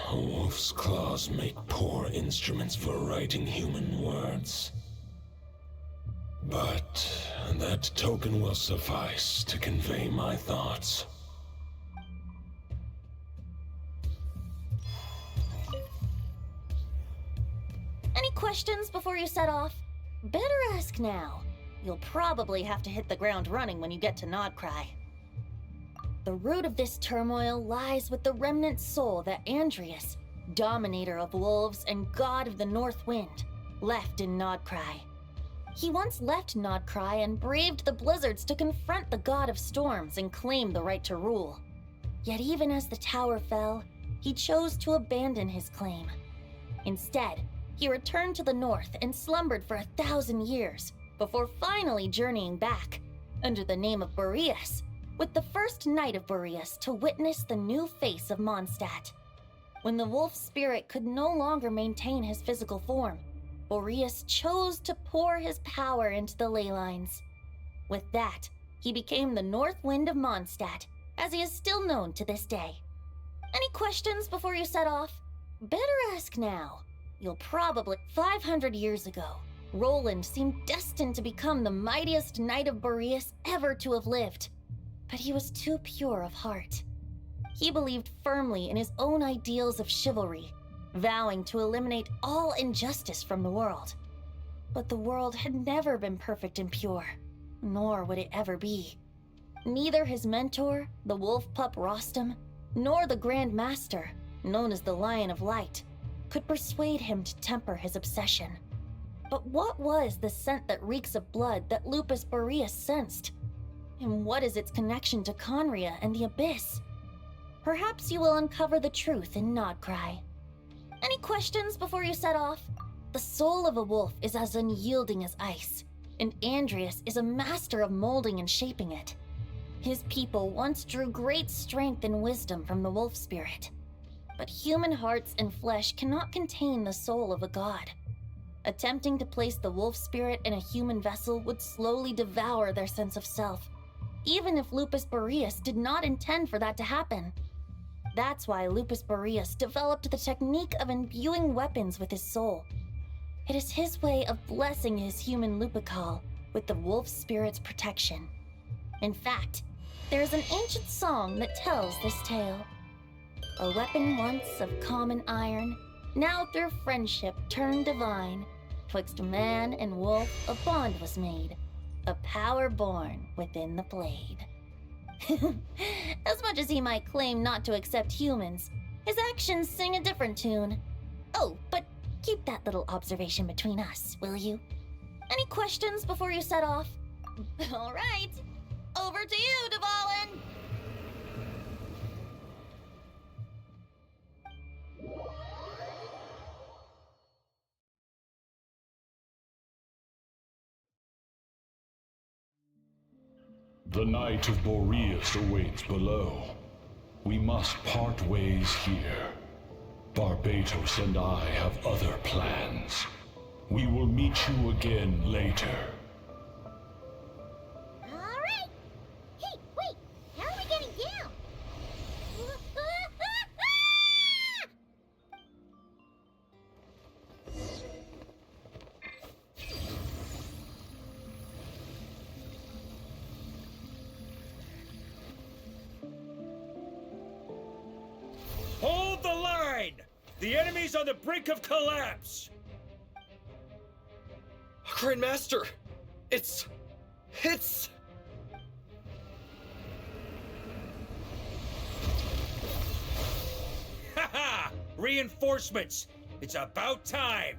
A wolf's claws make poor instruments for writing human words. But that token will suffice to convey my thoughts. Any questions before you set off? Better ask now. You'll probably have to hit the ground running when you get to Nodcry. The root of this turmoil lies with the remnant soul that Andrius, dominator of wolves and god of the North Wind, left in Nodcry. He once left Nodcry and braved the blizzards to confront the god of storms and claim the right to rule. Yet even as the tower fell, he chose to abandon his claim. Instead, he returned to the north and slumbered for 1,000 years, before finally journeying back, under the name of Boreas, with the first knight of Boreas to witness the new face of Mondstadt. When the wolf spirit could no longer maintain his physical form, Boreas chose to pour his power into the ley lines. With that, he became the North Wind of Mondstadt, as he is still known to this day. Any questions before you set off? Better ask now. You'll probably... 500 years ago, Roland seemed destined to become the mightiest knight of Boreas ever to have lived. But he was too pure of heart. He believed firmly in his own ideals of chivalry, vowing to eliminate all injustice from the world. But the world had never been perfect and pure, nor would it ever be. Neither his mentor, the wolf pup Rostam, nor the Grand Master, known as the Lion of Light, could persuade him to temper his obsession. But what was the scent that reeks of blood that Lupus Boreas sensed? And what is its connection to Conria and the Abyss? Perhaps you will uncover the truth in Nodcry. Any questions before you set off? The soul of a wolf is as unyielding as ice, and Andrius is a master of molding and shaping it. His people once drew great strength and wisdom from the wolf spirit. But human hearts and flesh cannot contain the soul of a god. Attempting to place the wolf spirit in a human vessel would slowly devour their sense of self, even if Lupus Boreas did not intend for that to happen. That's why Lupus Boreas developed the technique of imbuing weapons with his soul. It is his way of blessing his human Lupical with the wolf spirit's protection. In fact, there is an ancient song that tells this tale. A weapon once of common iron, now through friendship turned divine. Twixt man and wolf a bond was made, a power born within the blade. As much as he might claim not to accept humans, his actions sing a different tune. Oh, but keep that little observation between us, will you? Any questions before you set off? All right, over to you, Dvalin! The Knight of Boreas awaits below. We must part ways here. Barbatos and I have other plans. We will meet you again later. All right. Hey, wait. How are we getting down? Hold the line! The enemy's on the brink of collapse! Grandmaster! It's... Haha! Reinforcements! It's about time!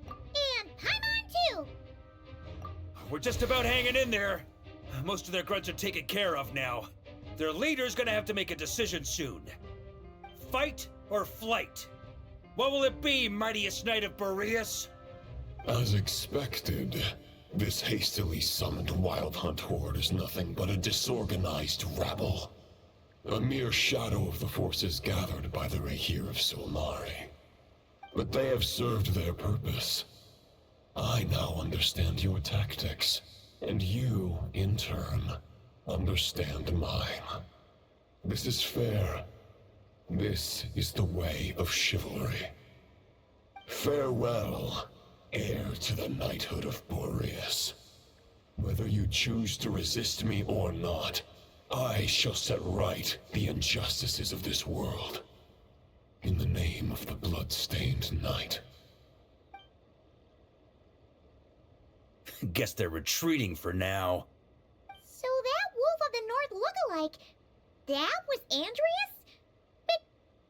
And I'm on too! We're just about hanging in there. Most of their grunts are taken care of now. Their leader's gonna have to make a decision soon. Fight or flight? What will it be, mightiest knight of Boreas? As expected, this hastily summoned Wild Hunt horde is nothing but a disorganized rabble. A mere shadow of the forces gathered by the Rahir of Solnari. But they have served their purpose. I now understand your tactics, and you, in turn, understand mine. This is fair. This is the way of chivalry. Farewell, heir to the knighthood of Boreas. Whether you choose to resist me or not, I shall set right the injustices of this world. In the name of the blood-stained knight. Guess they're retreating for now. So that Wolf of the North lookalike, that was Andreas? But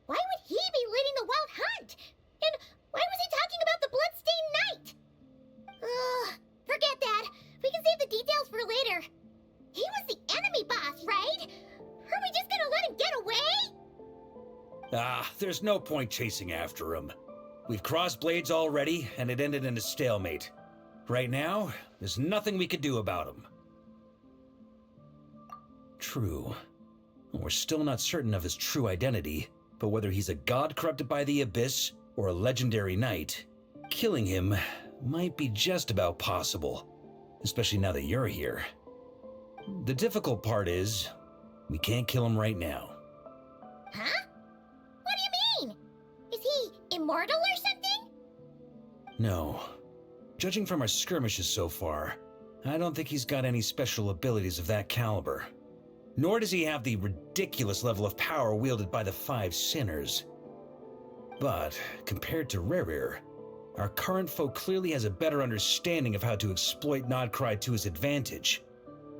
why would he be leading the wild hunt? And why was he talking about the Bloodstained Knight? Ugh, forget that. We can save the details for later. He was the enemy boss, right? Are we just gonna let him get away? There's no point chasing after him. We've crossed blades already, and it ended in a stalemate. Right now, there's nothing we could do about him. True. We're still not certain of his true identity, but whether he's a god corrupted by the Abyss or a legendary knight, killing him might be just about possible, especially now that you're here. The difficult part is, we can't kill him right now. Huh? What do you mean? Is he immortal or something? No. Judging from our skirmishes so far, I don't think he's got any special abilities of that caliber. Nor does he have the ridiculous level of power wielded by the Five Sinners. But, compared to Rerir, our current foe clearly has a better understanding of how to exploit Nodcry to his advantage,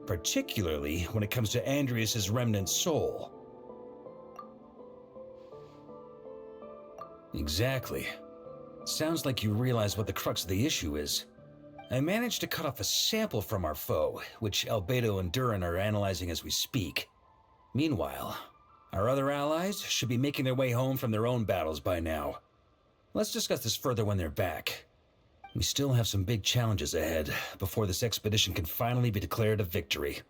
particularly when it comes to Andreas' remnant soul. Exactly. Sounds like you realize what the crux of the issue is. I managed to cut off a sample from our foe, which Albedo and Durin are analyzing as we speak. Meanwhile, our other allies should be making their way home from their own battles by now. Let's discuss this further when they're back. We still have some big challenges ahead before this expedition can finally be declared a victory.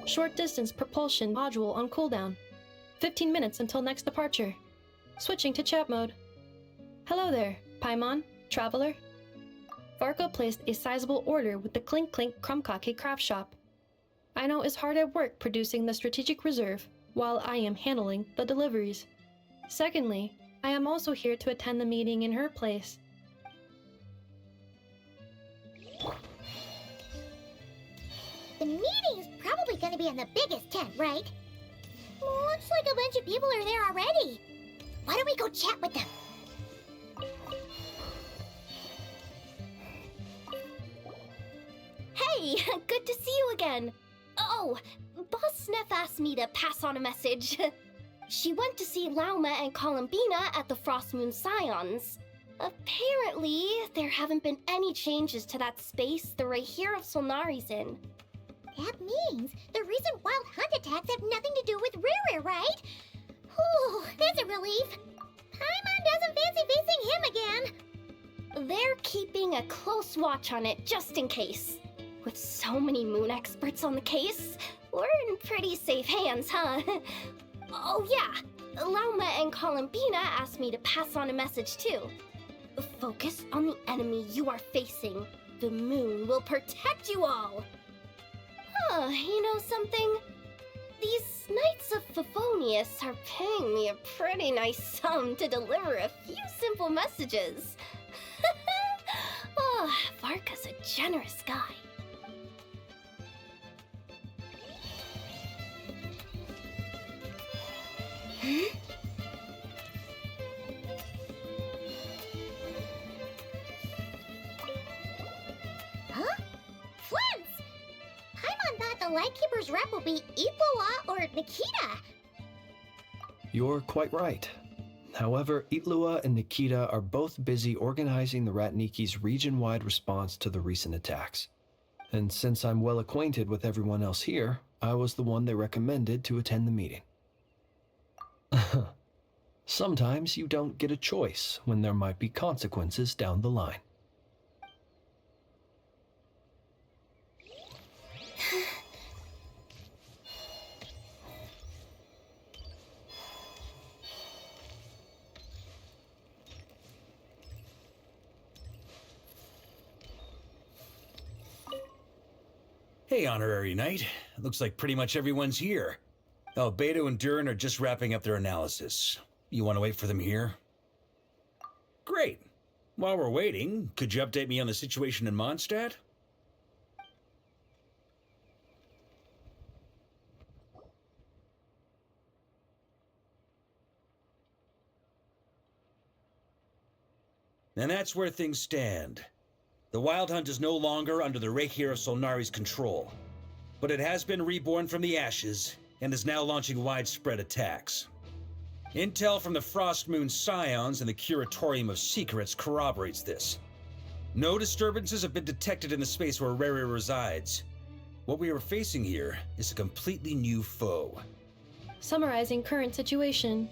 Short distance propulsion module on cooldown. 15 minutes until next departure. Switching to chat mode. Hello there, Paimon, traveler. Varka placed a sizable order with the Clink Clink Krumkake craft shop. I know is hard at work producing the strategic reserve, while I am handling the deliveries. Secondly, I am also here to attend the meeting in her place. The meeting's probably gonna be in the biggest tent, right? Looks like a bunch of people are there already. Why don't we go chat with them? Hey, good to see you again. Oh, Boss Sneff asked me to pass on a message. She went to see Lauma and Columbina at the Frostmoon Scions. Apparently, there haven't been any changes to that space the Rahir of Solnari's in. That means the recent wild hunt attacks have nothing to do with Rerir, right? Whew, that's a relief. Paimon doesn't fancy facing him again. They're keeping a close watch on it just in case. With so many moon experts on the case, we're in pretty safe hands, huh? Oh yeah, Lauma and Columbina asked me to pass on a message too. Focus on the enemy you are facing. The moon will protect you all. You know something? These Knights of Favonius are paying me a pretty nice sum to deliver a few simple messages. Varka's a generous guy. Huh? Flint! Paimon thought the Lightkeeper's rep will be Ipoa or Nikita. You're quite right. However, Itlua and Nikita are both busy organizing the Ratniki's region-wide response to the recent attacks. And since I'm well acquainted with everyone else here, I was the one they recommended to attend the meeting. Sometimes you don't get a choice when there might be consequences down the line. Hey, Honorary Knight. Looks like pretty much everyone's here. Albedo and Durin are just wrapping up their analysis. You want to wait for them here? Great. While we're waiting, could you update me on the situation in Mondstadt? And that's where things stand. The Wild Hunt is no longer under the Reikir of Solnari's control, but it has been reborn from the ashes and is now launching widespread attacks. Intel from the Frostmoon Scions and the Curatorium of Secrets corroborates this. No disturbances have been detected in the space where Rere resides. What we are facing here is a completely new foe. Summarizing current situation.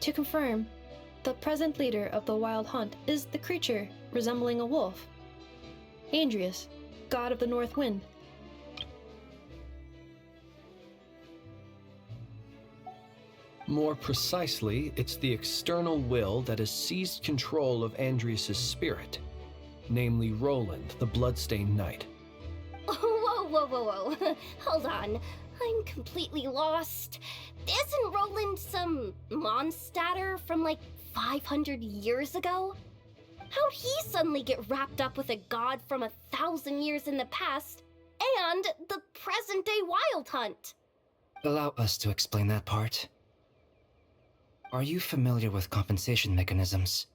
To confirm, the present leader of the Wild Hunt is the creature resembling a wolf. Andrius, god of the North Wind. More precisely, it's the external will that has seized control of Andrius' spirit, namely Roland, the Bloodstained Knight. Whoa. Hold on. I'm completely lost. Isn't Roland some Mondstadter from like 500 years ago? How'd he suddenly get wrapped up with a god from 1,000 years in the past and the present-day Wild Hunt? Allow us to explain that part. Are you familiar with compensation mechanisms?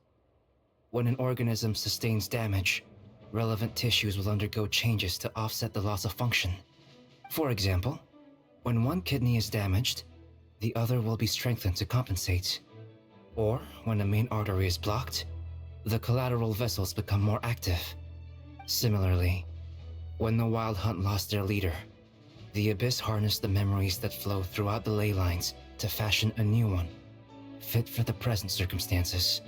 When an organism sustains damage, relevant tissues will undergo changes to offset the loss of function. For example, when one kidney is damaged, the other will be strengthened to compensate. Or, when a main artery is blocked, the collateral vessels become more active. Similarly, when the Wild Hunt lost their leader, the Abyss harnessed the memories that flow throughout the ley lines to fashion a new one, fit for the present circumstances.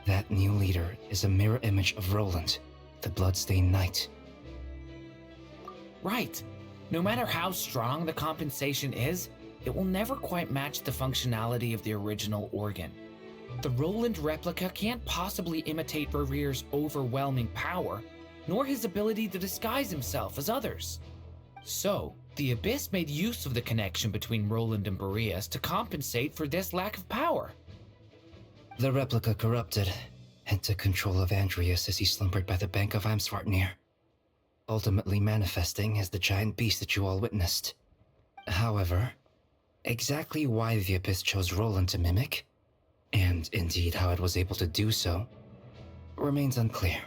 That new leader is a mirror image of Roland, the Bloodstained Knight. Right. No matter how strong the compensation is, it will never quite match the functionality of the original organ. The Roland replica can't possibly imitate Barir's overwhelming power, nor his ability to disguise himself as others. So, the Abyss made use of the connection between Roland and Boreas to compensate for this lack of power. The replica corrupted and took control of Andrius as he slumbered by the bank of Amsvartnir, ultimately manifesting as the giant beast that you all witnessed. However, exactly why the Abyss chose Roland to mimic, and indeed how it was able to do so, remains unclear.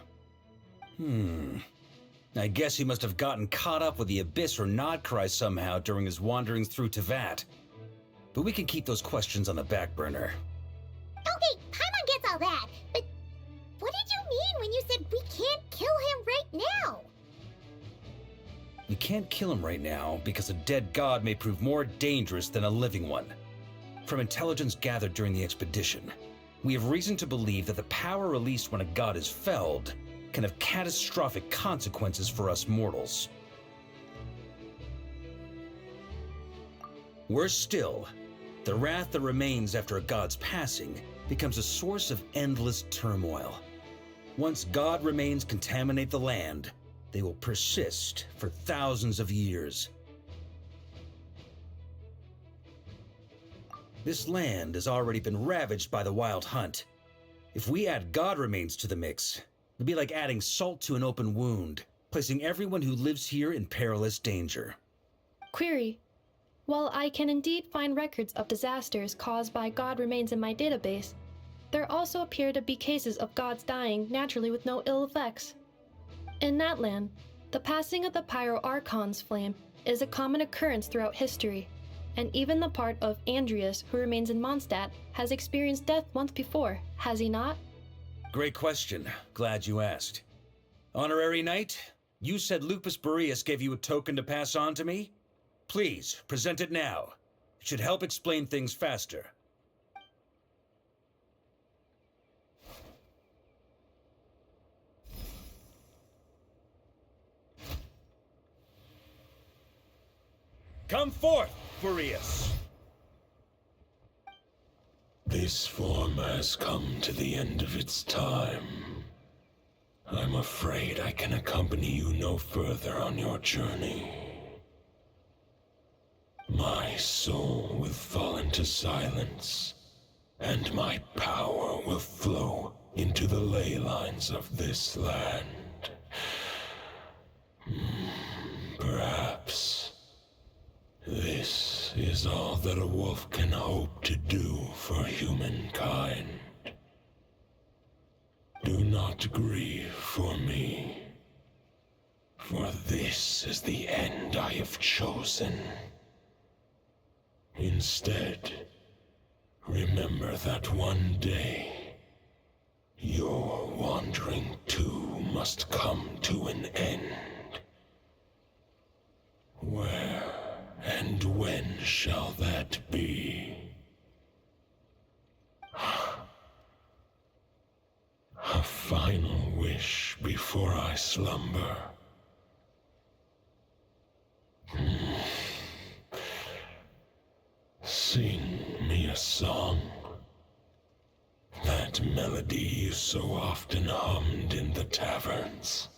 I guess he must have gotten caught up with the Abyss or Nodcry somehow during his wanderings through Tevat. But we can keep those questions on the back burner. Okay, Paimon gets all that, but what did you mean when you said we can't kill him right now? We can't kill him right now because a dead god may prove more dangerous than a living one. From intelligence gathered during the expedition, we have reason to believe that the power released when a god is felled can have catastrophic consequences for us mortals. Worse still, the wrath that remains after a god's passing becomes a source of endless turmoil. Once god remains contaminate the land, they will persist for thousands of years. This land has already been ravaged by the Wild Hunt. If we add god remains to the mix, it'd be like adding salt to an open wound, placing everyone who lives here in perilous danger. Query. While I can indeed find records of disasters caused by god remains in my database, there also appear to be cases of gods dying naturally with no ill effects. In that land, the passing of the Pyro-Archon's flame is a common occurrence throughout history, and even the part of Andrius who remains in Mondstadt has experienced death once before, has he not? Great question. Glad you asked. Honorary Knight, you said Lupus Boreas gave you a token to pass on to me? Please, present it now. It should help explain things faster. Come forth, Boreas! This form has come to the end of its time. I'm afraid I can accompany you no further on your journey. My soul will fall into silence, and my power will flow into the ley lines of this land. Perhaps this is all that a wolf can hope to do for humankind. Do not grieve for me, for this is the end I have chosen. Instead, remember that one day, your wandering too must come to an end. Where and when shall that be? A final wish before I slumber. Sing me a song. That melody you so often hummed in the taverns.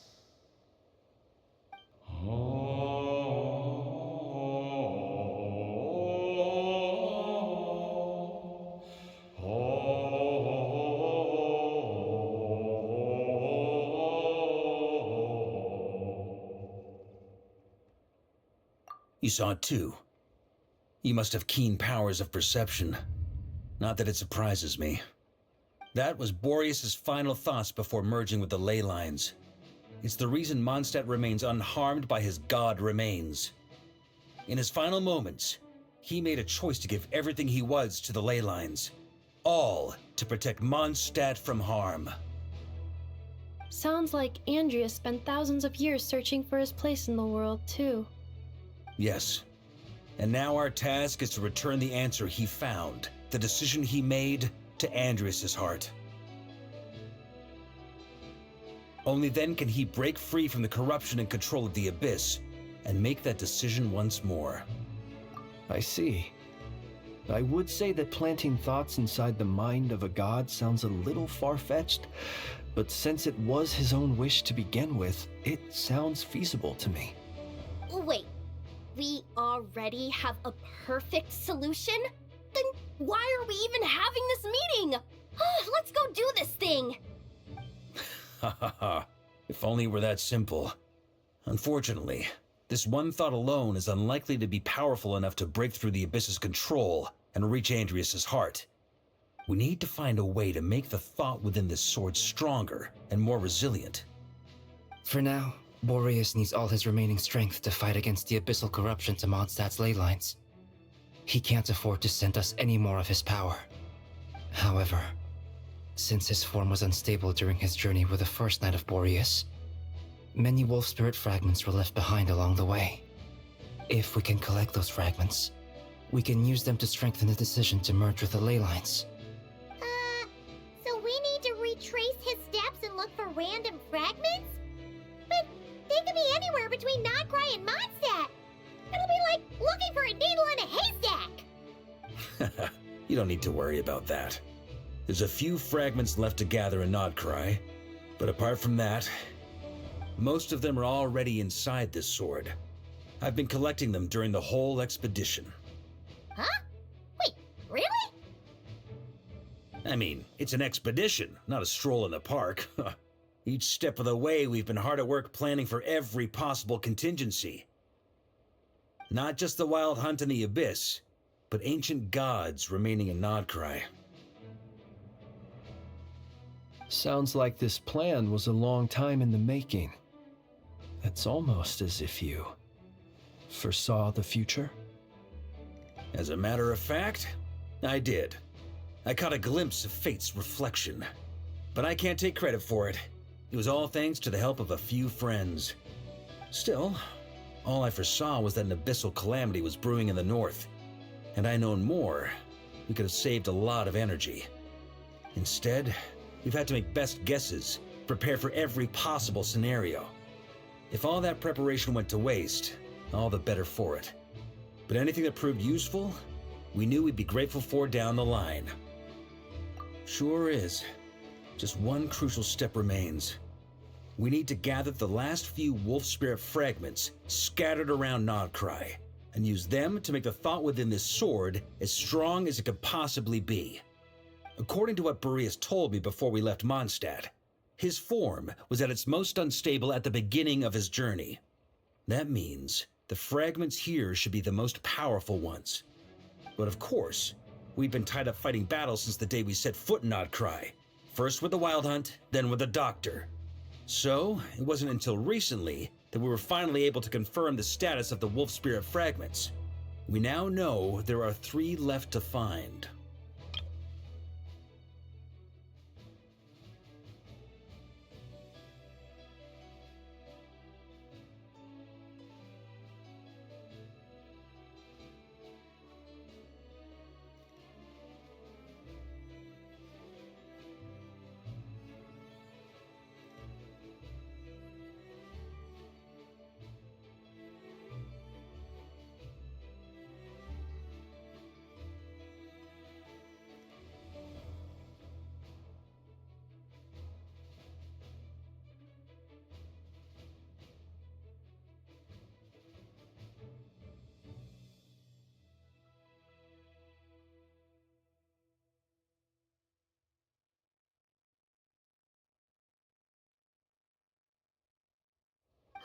You saw it too. You must have keen powers of perception. Not that it surprises me. That was Boreas's final thoughts before merging with the ley lines. It's the reason Mondstadt remains unharmed by his god remains. In his final moments, he made a choice to give everything he was to the ley lines. All to protect Mondstadt from harm. Sounds like Andrea spent thousands of years searching for his place in the world, too. Yes. And now our task is to return the answer he found, the decision he made, to Andrias' heart. Only then can he break free from the corruption and control of the Abyss, and make that decision once more. I see. I would say that planting thoughts inside the mind of a god sounds a little far-fetched, but since it was his own wish to begin with, it sounds feasible to me. Wait, we already have a perfect solution? Then why are we even having this meeting? Let's go do this thing! Ha ha ha. If only it were that simple. Unfortunately, this one thought alone is unlikely to be powerful enough to break through the Abyss's control and reach Andrias' heart. We need to find a way to make the thought within this sword stronger and more resilient. For now, Boreas needs all his remaining strength to fight against the abyssal corruption to Mondstadt's ley lines. He can't afford to send us any more of his power. However, since his form was unstable during his journey with the first Knight of Boreas, many wolf spirit fragments were left behind along the way. If we can collect those fragments, we can use them to strengthen the decision to merge with the ley lines. So we need to retrace his steps and look for random fragments? But they could be anywhere between Nodcry and Mondstadt. It'll be like looking for a needle in a haystack. You don't need to worry about that. There's a few fragments left to gather in Nodcry, but apart from that, most of them are already inside this sword. I've been collecting them during the whole expedition. Huh? Wait, really? I mean, it's an expedition, not a stroll in the park. Each step of the way, we've been hard at work planning for every possible contingency. Not just the wild hunt in the Abyss, but ancient gods remaining in Nodcry. Sounds like this plan was a long time in the making. It's almost as if you foresaw the future. As a matter of fact, I did. I caught a glimpse of fate's reflection. But I can't take credit for it. It was all thanks to the help of a few friends. Still, all I foresaw was that an abyssal calamity was brewing in the north. Had I known more, we could have saved a lot of energy. Instead, we've had to make best guesses, prepare for every possible scenario. If all that preparation went to waste, all the better for it. But anything that proved useful, we knew we'd be grateful for down the line. Sure is. Just one crucial step remains. We need to gather the last few wolf spirit fragments scattered around Nodcry, and use them to make the thought within this sword as strong as it could possibly be. according to what Boreas told me before we left Mondstadt, his form was at its most unstable at the beginning of his journey. That means the fragments here should be the most powerful ones. But of course, we've been tied up fighting battles since the day we set foot in Outcry. First with the Wild Hunt, then with the Doctor. So, it wasn't until recently that we were finally able to confirm the status of the Wolf Spirit fragments. We now know there are 3 left to find.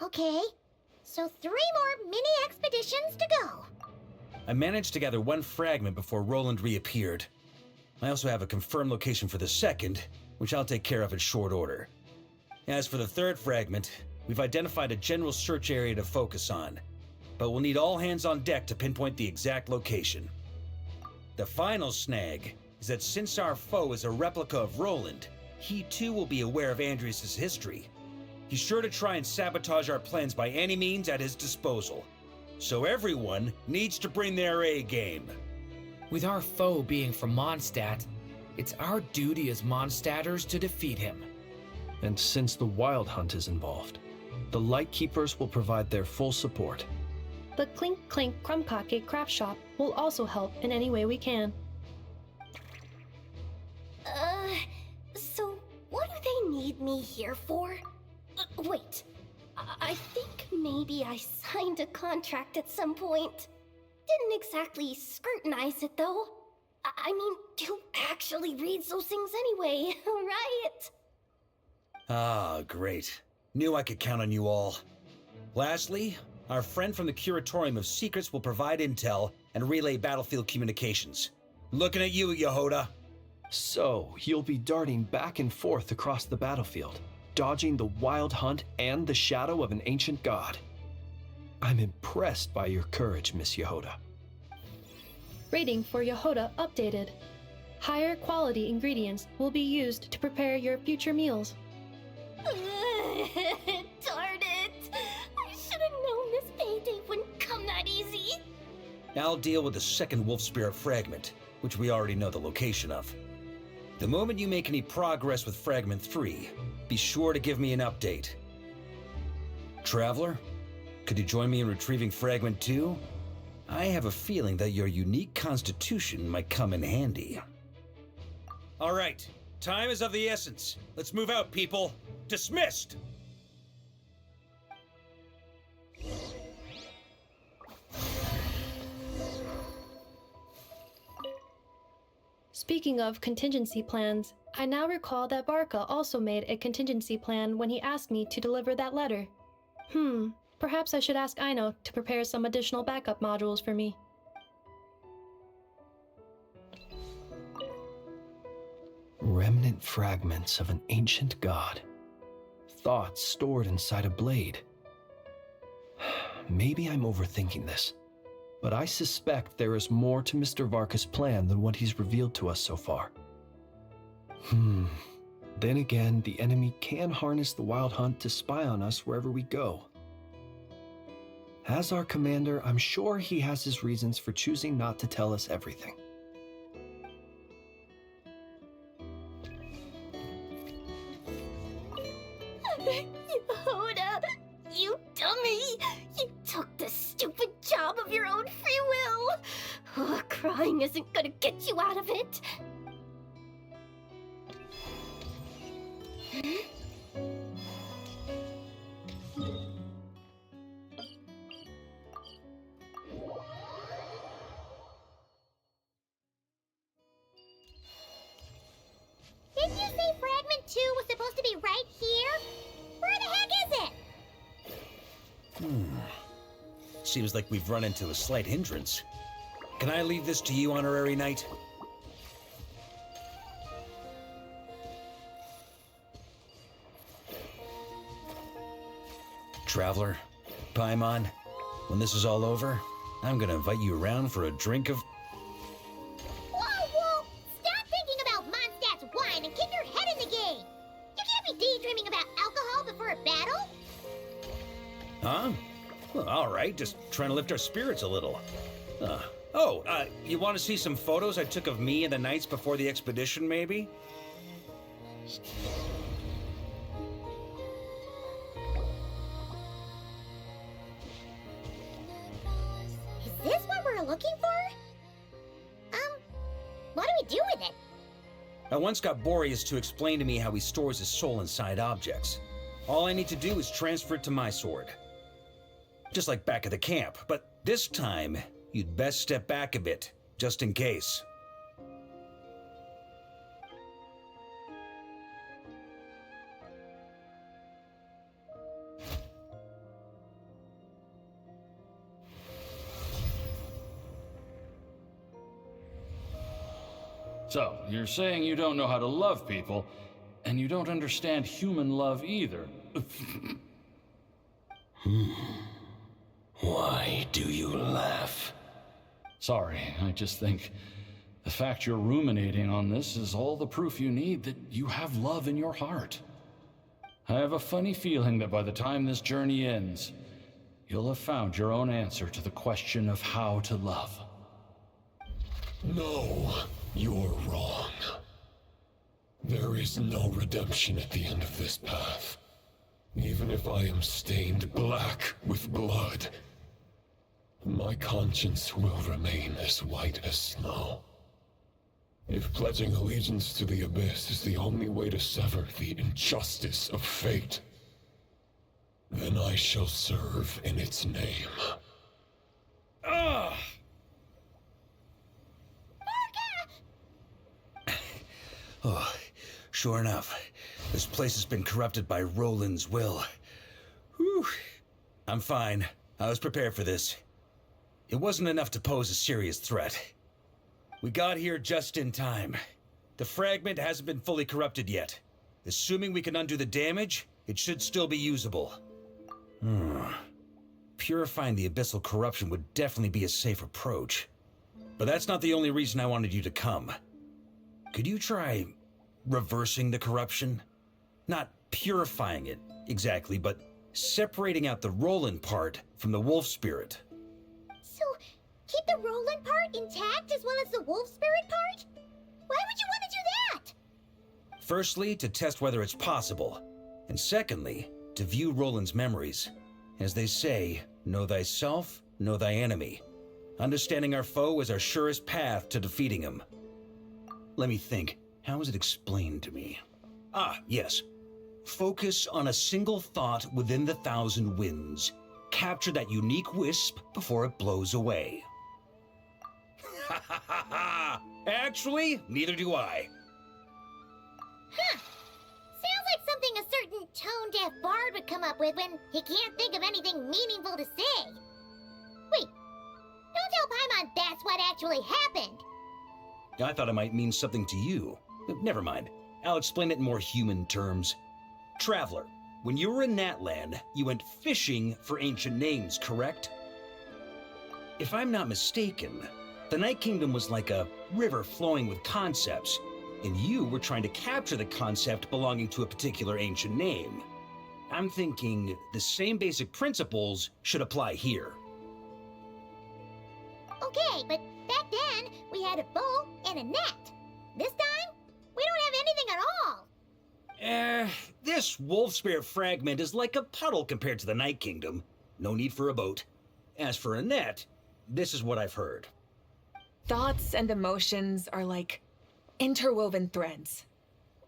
Okay, so 3 more mini expeditions to go. I managed to gather 1 fragment before Roland reappeared. I also have a confirmed location for the second, which I'll take care of in short order. As for the 3rd fragment, we've identified a general search area to focus on, but we'll need all hands on deck to pinpoint the exact location. The final snag is that since our foe is a replica of Roland, he too will be aware of Andrias' history. He's sure to try and sabotage our plans by any means at his disposal. So everyone needs to bring their A game. With our foe being from Mondstadt, it's our duty as Mondstadters to defeat him. And since the Wild Hunt is involved, the Lightkeepers will provide their full support. The Clink Clink Krumkake craft shop will also help in any way we can. So what do they need me here for? Wait, I think maybe I signed a contract at some point. Didn't exactly scrutinize it, though. I mean, who actually reads those things anyway, right? Ah, great. Knew I could count on you all. Lastly, our friend from the Curatorium of Secrets will provide intel and relay battlefield communications. Looking at you, Yehoda. So, you'll be darting back and forth across the battlefield, dodging the Wild Hunt and the shadow of an ancient god. I'm impressed by your courage, Miss Yehoda. Rating for Yehoda updated. Higher quality ingredients will be used to prepare your future meals. Darn it! I should have known this payday wouldn't come that easy. I'll deal with the second Wolf Spirit fragment, which we already know the location of. The moment you make any progress with Fragment 3, be sure to give me an update. Traveler, could you join me in retrieving Fragment 2? I have a feeling that your unique constitution might come in handy. All right, time is of the essence. Let's move out, people. Dismissed! Speaking of contingency plans, I now recall that Varka also made a contingency plan when he asked me to deliver that letter. Perhaps I should ask Aino to prepare some additional backup modules for me. Remnant fragments of an ancient god. Thoughts stored inside a blade. Maybe I'm overthinking this, but I suspect there is more to Mr. Varka's plan than what he's revealed to us so far. Then again, the enemy can harness the Wild Hunt to spy on us wherever we go. As our commander, I'm sure he has his reasons for choosing not to tell us everything. Yehoda, you dummy! You took the stupid job of your own free will! Oh, crying isn't gonna get you out of it! Seems like we've run into a slight hindrance. Can I leave this to you, Honorary Knight? Traveler, Paimon, when this is all over, I'm gonna invite you around for a drink of... Whoa! Stop thinking about Mondstadt's wine and keep your head in the game! You can't be daydreaming about alcohol before a battle! Huh? Well, all right, just trying to lift our spirits a little. You want to see some photos I took of me and the knights before the expedition, maybe? Is this what we're looking for? What do we do with it? I once got Boreas to explain to me how he stores his soul inside objects. All I need to do is transfer it to my sword. Just like back at the camp, but this time, you'd best step back a bit, just in case. So, you're saying you don't know how to love people, and you don't understand human love either. Why do you laugh? Sorry, I just think the fact you're ruminating on this is all the proof you need that you have love in your heart. I have a funny feeling that by the time this journey ends, you'll have found your own answer to the question of how to love. No, you're wrong. There is no redemption at the end of this path. Even if I am stained black with blood, my conscience will remain as white as snow. If pledging allegiance to the Abyss is the only way to sever the injustice of fate, then I shall serve in its name. Ugh! Oh, sure enough, this place has been corrupted by Roland's will. Whew. I'm fine. I was prepared for this. It wasn't enough to pose a serious threat. We got here just in time. The fragment hasn't been fully corrupted yet. Assuming we can undo the damage, it should still be usable. Purifying the abyssal corruption would definitely be a safe approach. But that's not the only reason I wanted you to come. Could you try reversing the corruption? Not purifying it, exactly, but separating out the Roland part from the wolf spirit. So, keep the Roland part intact as well as the wolf spirit part? Why would you want to do that? Firstly, to test whether it's possible. And secondly, to view Roland's memories. As they say, know thyself, know thy enemy. Understanding our foe is our surest path to defeating him. Let me think. How was it explained to me? Ah, yes. Focus on a single thought within the 1,000 winds. Capture that unique wisp before it blows away. Ha ha ha ha! Actually, neither do I. Huh. Sounds like something a certain tone-deaf bard would come up with when he can't think of anything meaningful to say. Wait, don't tell Paimon that's what actually happened. I thought it might mean something to you. Never mind. I'll explain it in more human terms. Traveler, when you were in Natland, you went fishing for ancient names, correct? If I'm not mistaken, the Night Kingdom was like a river flowing with concepts, and you were trying to capture the concept belonging to a particular ancient name. I'm thinking the same basic principles should apply here. Okay, but back then, we had a bow and a net. This time, we don't have anything at all. This wolf spirit fragment is like a puddle compared to the Night Kingdom. No need for a boat. As for a net, this is what I've heard. Thoughts and emotions are like interwoven threads.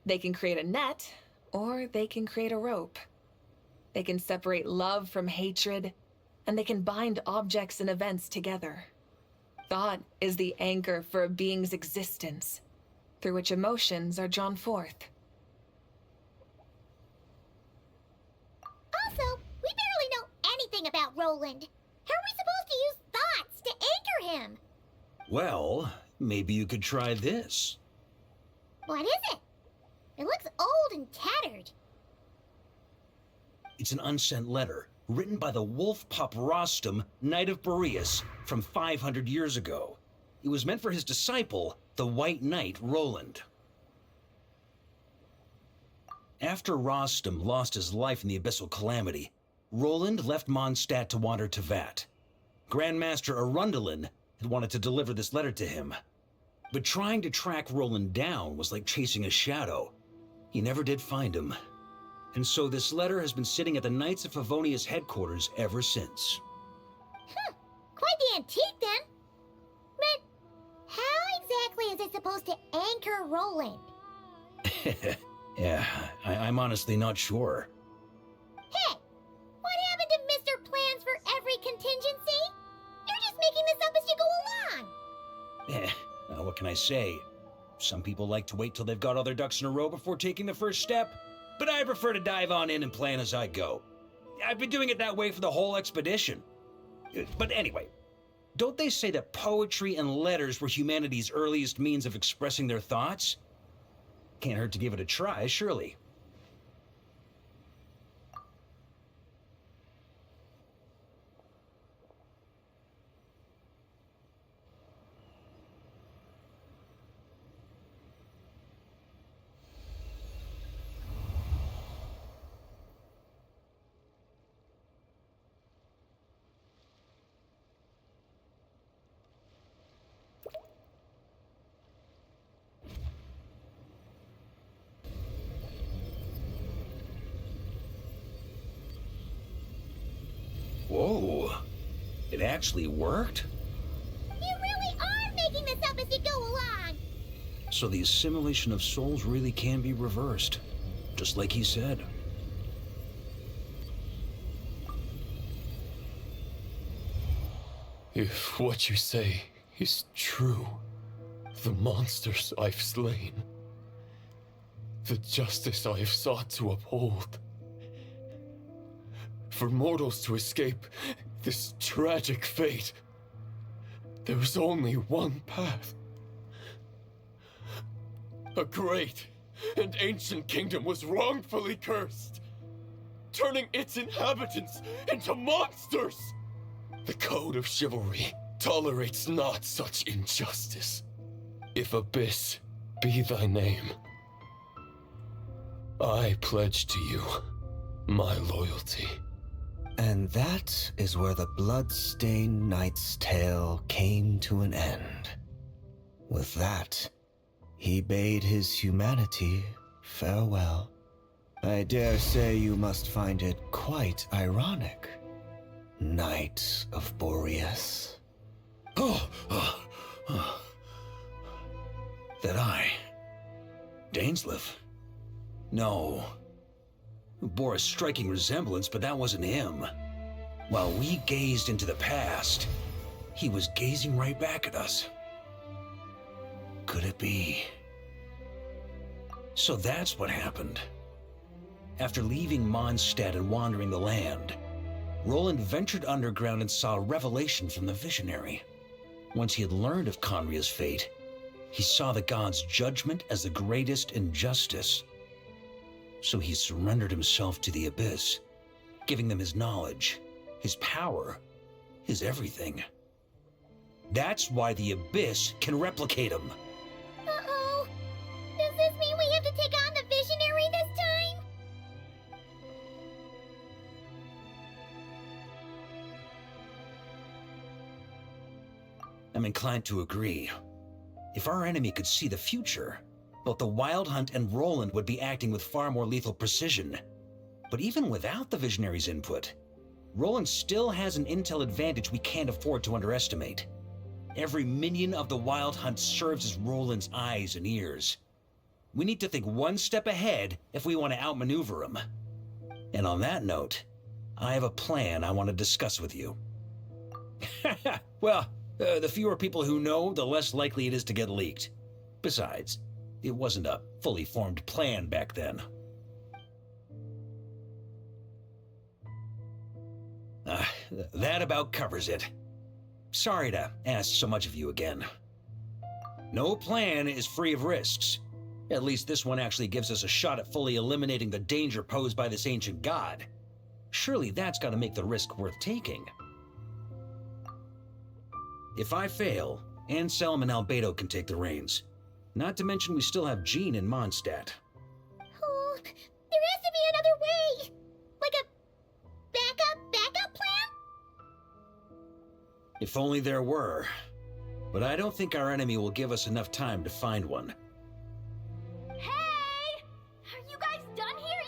They can create a net, or they can create a rope. They can separate love from hatred, and they can bind objects and events together. Thought is the anchor for a being's existence, through which emotions are drawn forth. Also, we barely know anything about Roland. How are we supposed him. Well, maybe you could try this. What is it? It looks old and tattered. It's an unsent letter written by the wolf pup Rostam, Knight of Boreas, from 500 years ago. It was meant for his disciple, the White Knight Roland. After Rostam lost his life in the Abyssal Calamity, Roland left Mondstadt to wander to Vat. Grandmaster Arundelen had wanted to deliver this letter to him. But trying to track Roland down was like chasing a shadow. He never did find him. And so this letter has been sitting at the Knights of Favonia's headquarters ever since. Quite the antique, then. But how exactly is it supposed to anchor Roland? Yeah, I'm honestly not sure. Hey, what happened to Mr. Plans for every contingency? You're just making this up as you go along. What can I say? Some people like to wait till they've got all their ducks in a row before taking the first step, but I prefer to dive on in and plan as I go. I've been doing it that way for the whole expedition. But anyway, don't they say that poetry and letters were humanity's earliest means of expressing their thoughts? Can't hurt to give it a try, surely. Whoa, it actually worked? You really are making this up as you go along. So the assimilation of souls really can be reversed, just like he said. If what you say is true, the monsters I've slain, the justice I have sought to uphold, for mortals to escape this tragic fate, there is only one path. A great and ancient kingdom was wrongfully cursed, turning its inhabitants into monsters. The code of chivalry tolerates not such injustice. If Abyss be thy name, I pledge to you my loyalty. And that is where the blood-stained knight's tale came to an end. With that, he bade his humanity farewell. I dare say you must find it quite ironic, Knight of Boreas. That I? Dainsleif? No. Bore a striking resemblance, but that wasn't him. While we gazed into the past, he was gazing right back at us. Could it be? So that's what happened. After leaving Mondstadt and wandering the land, Roland ventured underground and saw a revelation from the visionary. Once he had learned of Conria's fate, he saw the gods' judgment as the greatest injustice. So he surrendered himself to the Abyss, giving them his knowledge, his power, his everything. That's why the Abyss can replicate him. Uh-oh. Does this mean we have to take on the Visionary this time? I'm inclined to agree. If our enemy could see the future, both the Wild Hunt and Roland would be acting with far more lethal precision. But even without the Visionary's input, Roland still has an intel advantage we can't afford to underestimate. Every minion of the Wild Hunt serves as Roland's eyes and ears. We need to think one step ahead if we want to outmaneuver him. And on that note, I have a plan I want to discuss with you. Well, the fewer people who know, the less likely it is to get leaked. Besides, it wasn't a fully formed plan back then. That about covers it. sorry to ask so much of you again. No plan is free of risks. At least this one actually gives us a shot at fully eliminating the danger posed by this ancient god. Surely that's got to make the risk worth taking. If I fail, Anselm and Albedo can take the reins. Not to mention we still have Jean and Mondstadt. Oh, there has to be another way! Like a backup plan? If only there were. But I don't think our enemy will give us enough time to find one. Hey! Are you guys done here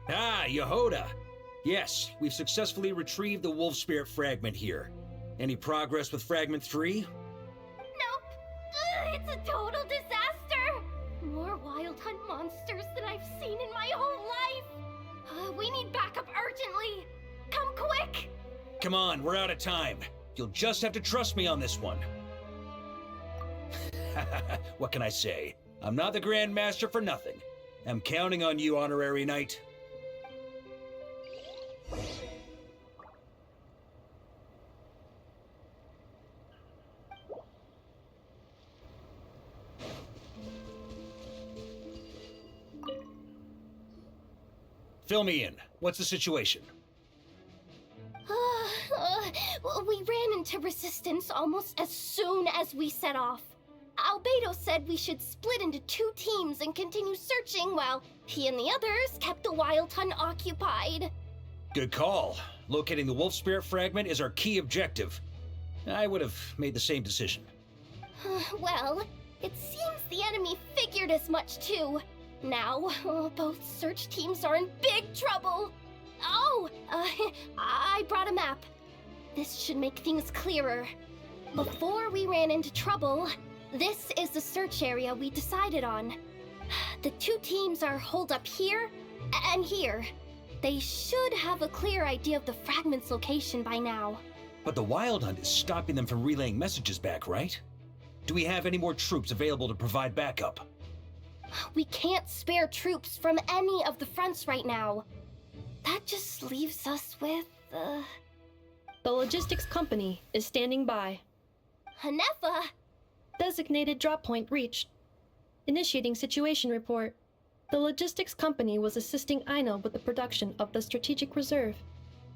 yet? Ah, Yehoda! Yes, we've successfully retrieved the Wolf Spirit fragment here. Any progress with Fragment 3? Nope. It's a total disaster! More Wild Hunt monsters than I've seen in my whole life! We need backup urgently! Come quick! Come on, we're out of time. You'll just have to trust me on this one. What can I say? I'm not the Grand Master for nothing. I'm counting on you, Honorary Knight. Fill me in. What's the situation? We ran into resistance almost as soon as we set off. Albedo said we should split into 2 teams and continue searching while he and the others kept the Wild Hunt occupied. Good call. Locating the Wolf Spirit fragment is our key objective. I would have made the same decision. Well, it seems the enemy figured as much too. Now, both search teams are in big trouble. Oh, I brought a map. This should make things clearer. Before we ran into trouble, this is the search area we decided on. The 2 teams are holed up here and here. They should have a clear idea of the fragment's location by now. But the Wild Hunt is stopping them from relaying messages back, right? Do we have any more troops available to provide backup? We can't spare troops from any of the fronts right now. That just leaves us with, The logistics company is standing by. Hanefa! Designated drop point reached. Initiating situation report. The logistics company was assisting Aino with the production of the strategic reserve.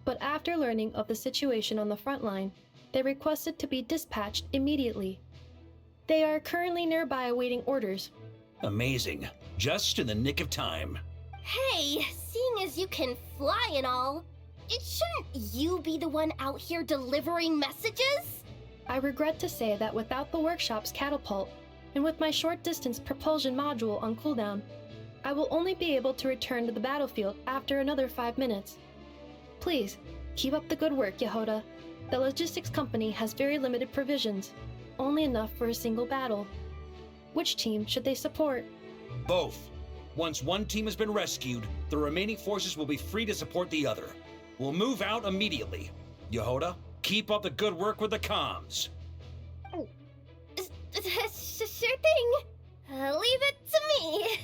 But after learning of the situation on the front line, they requested to be dispatched immediately. They are currently nearby awaiting orders. Amazing. Just in the nick of time. Hey, seeing as you can fly and all, shouldn't you be the one out here delivering messages? I regret to say that without the workshop's catapult, and with my short-distance propulsion module on cooldown, I will only be able to return to the battlefield after another 5 minutes. Please, keep up the good work, Yehoda. The logistics company has very limited provisions, only enough for a single battle. Which team should they support? Both. Once one team has been rescued, the remaining forces will be free to support the other. We'll move out immediately. Yehoda, keep up the good work with the comms. Sure thing. Leave it to me.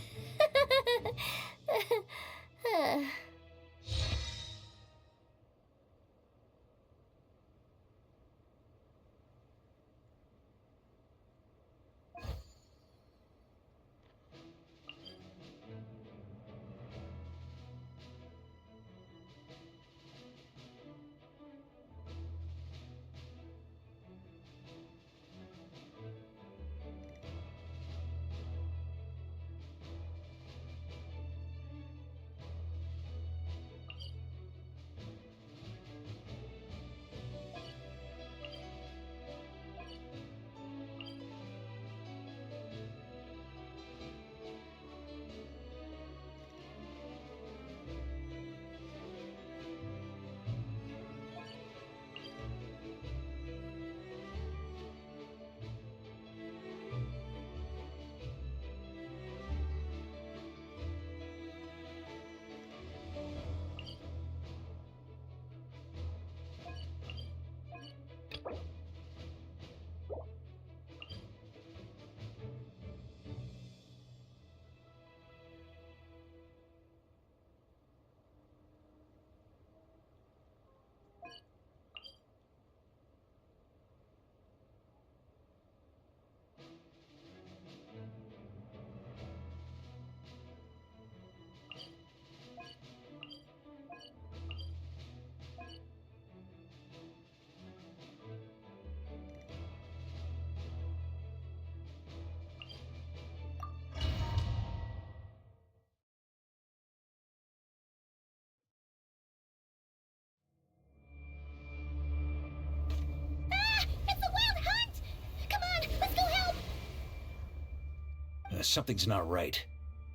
Something's not right.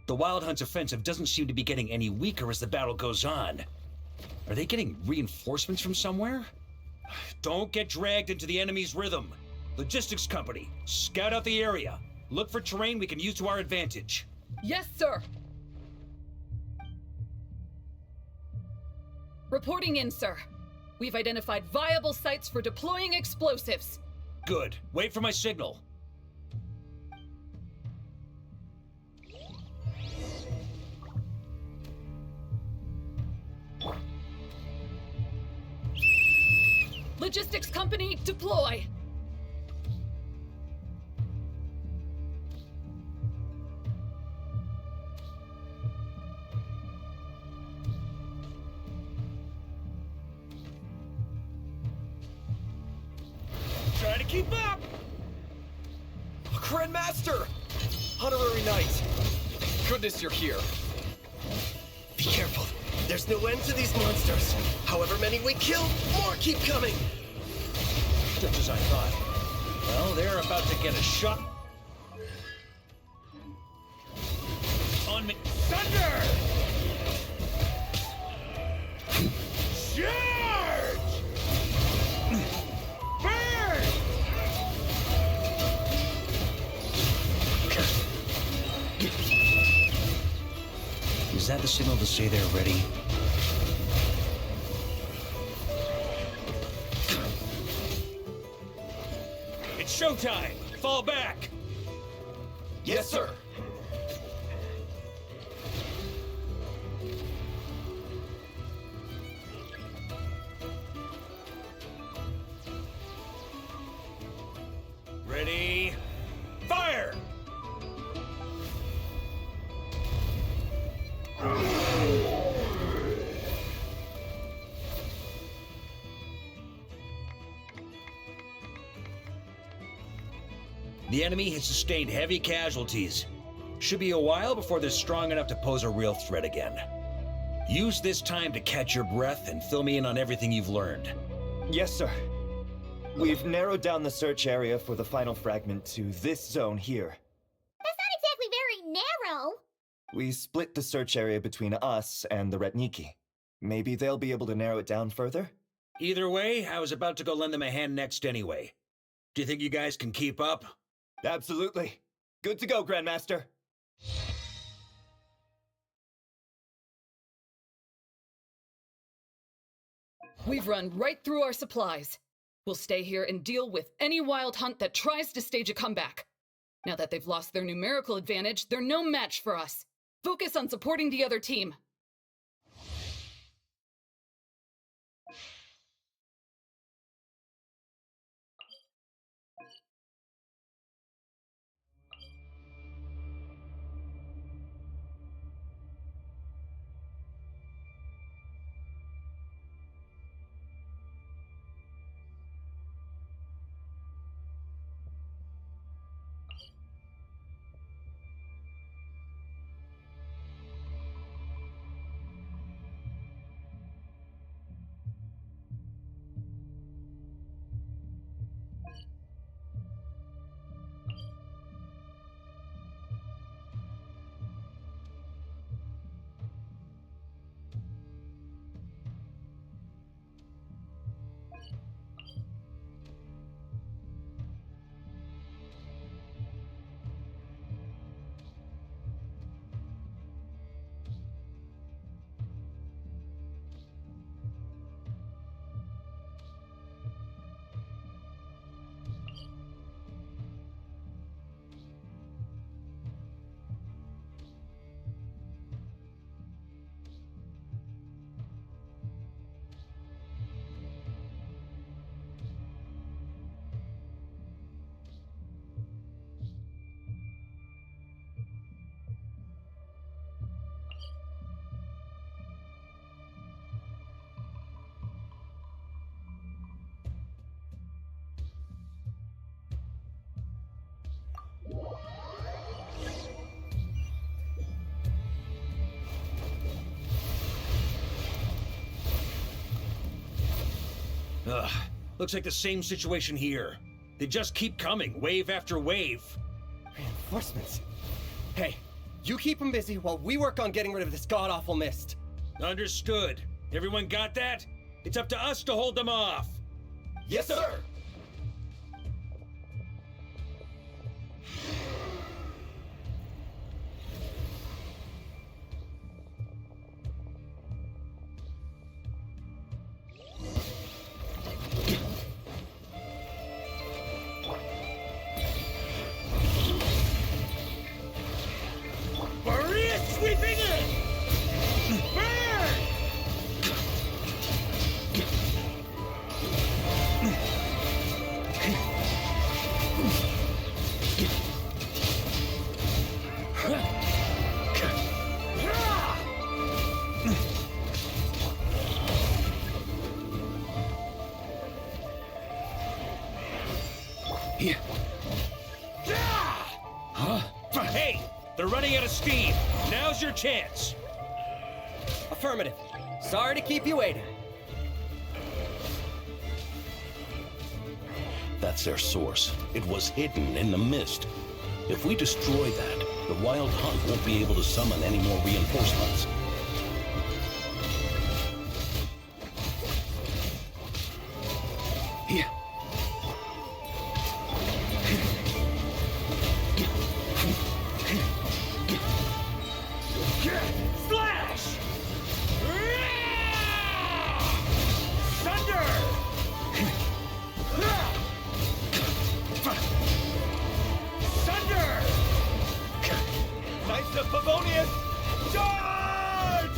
The Wild Hunt's offensive doesn't seem to be getting any weaker as the battle goes on. Are they getting reinforcements from somewhere? Don't get dragged into the enemy's rhythm. Logistics company, scout out the area. Look for terrain we can use to our advantage. Yes, sir. Reporting in, sir. We've identified viable sites for deploying explosives. Good. Wait for my signal. Logistics company, deploy! Try to keep up! Grandmaster! Honorary Knight! Thank goodness you're here. Be careful. There's no end to these monsters. However many we kill, more keep coming. Just as I thought. Well, they're about to get a shot. On me. Thunder! Charge! Burn! Is that the signal to say they're ready? It's showtime! Fall back! Yes, sir. Ready? Fire! The enemy has sustained heavy casualties. Should be a while before they're strong enough to pose a real threat again. Use this time to catch your breath and fill me in on everything you've learned. Yes, sir. We've narrowed down the search area for the final fragment to this zone here. That's not exactly very narrow. We split the search area between us and the Retniki. Maybe they'll be able to narrow it down further? Either way, I was about to go lend them a hand next anyway. Do you think you guys can keep up? Absolutely. Good to go, Grandmaster. We've run right through our supplies. We'll stay here and deal with any wild hunt that tries to stage a comeback. Now that they've lost their numerical advantage, they're no match for us. Focus on supporting the other team. Ugh, looks like the same situation here. They just keep coming, wave after wave. Reinforcements? Hey, you keep him busy while we work on getting rid of this god-awful mist. Understood. Everyone got that? It's up to us to hold them off. Yes, sir! Maria sweeping in! Burn! Hey! They're running out of steam! Now's your chance! Affirmative. Sorry to keep you waiting. That's their source. It was hidden in the mist. If we destroy that, the Wild Hunt won't be able to summon any more reinforcements. Here. Slash! Thunder! Thunder! Knights of Favonius, charge!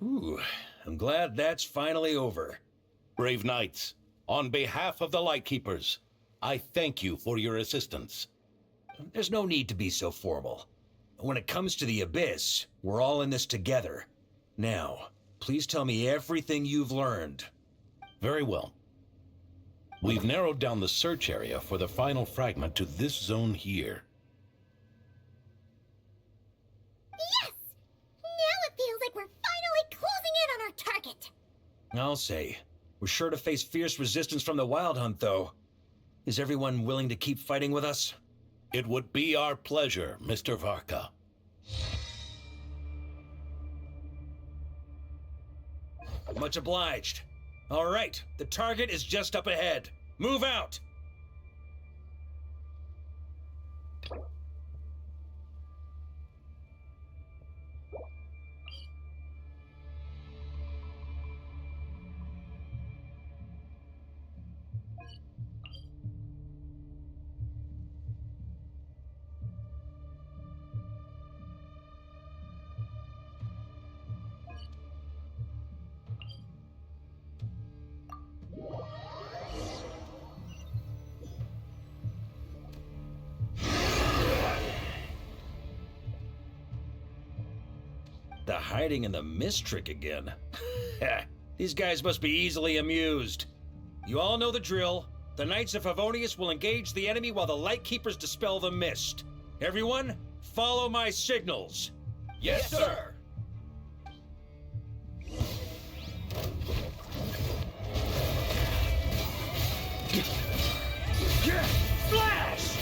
Ooh, I'm glad that's finally over. Brave Knights, on behalf of the Lightkeepers, I thank you for your assistance. There's no need to be so formal. When it comes to the Abyss, we're all in this together. Now, please tell me everything you've learned. Very well. We've narrowed down the search area for the final fragment to this zone here. Yes! Now it feels like we're finally closing in on our target. I'll say. We're sure to face fierce resistance from the Wild Hunt, though. Is everyone willing to keep fighting with us? It would be our pleasure, Mr. Varka. Much obliged. All right, the target is just up ahead. Move out! The hiding in the mist trick again. These guys must be easily amused. You all know the drill. The Knights of Favonius will engage the enemy while the Lightkeepers dispel the mist. Everyone, follow my signals. Yes, sir! Flash!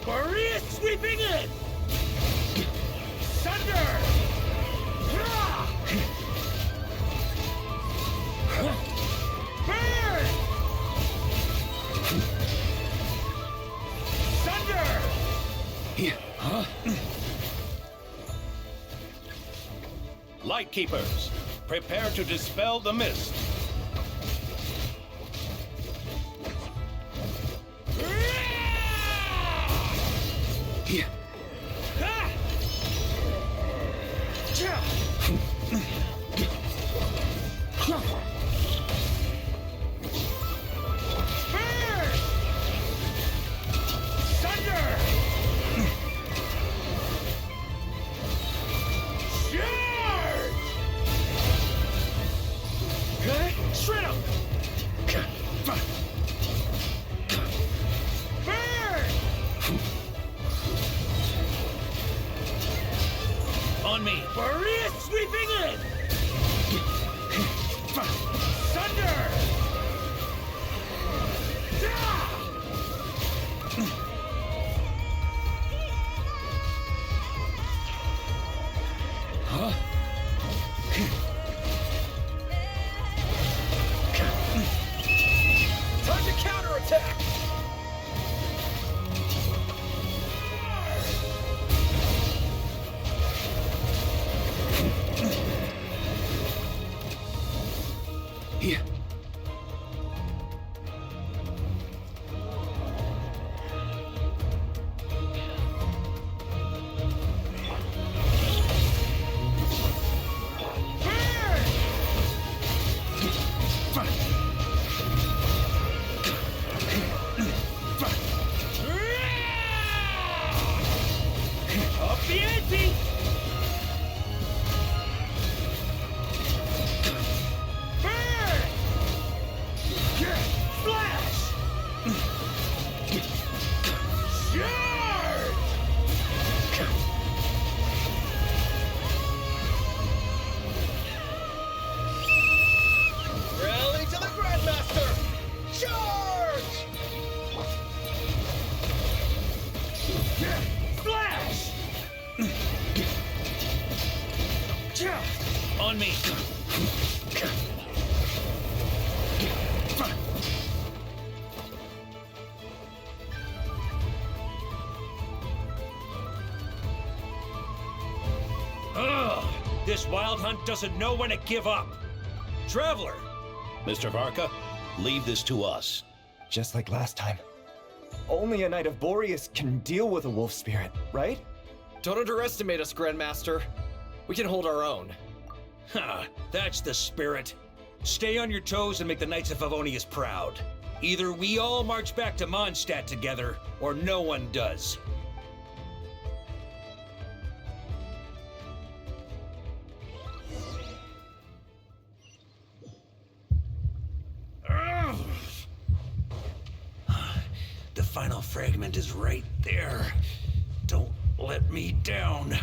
Maria sweeping in! Thunder! Burn! Thunder! Here. Huh? Lightkeepers, prepare to dispel the mist. Here. Burn! Thunder! Charge! Shred 'em! On me! Boreas sweeping in! Thunder! Huh? Time to counterattack! Here. Up the ante! Burn! Flash! Charge! Rally to the Grandmaster! Charge! Flash! On me! Ugh! This wild hunt doesn't know when to give up! Traveler! Mr. Varka, leave this to us. Just like last time. Only a Knight of Boreas can deal with a wolf spirit, right? Don't underestimate us, Grandmaster. We can hold our own. Ha! That's the spirit. Stay on your toes and make the Knights of Favonius proud. Either we all march back to Mondstadt together, or no one does. Ugh. The final fragment is right there. Don't let me down.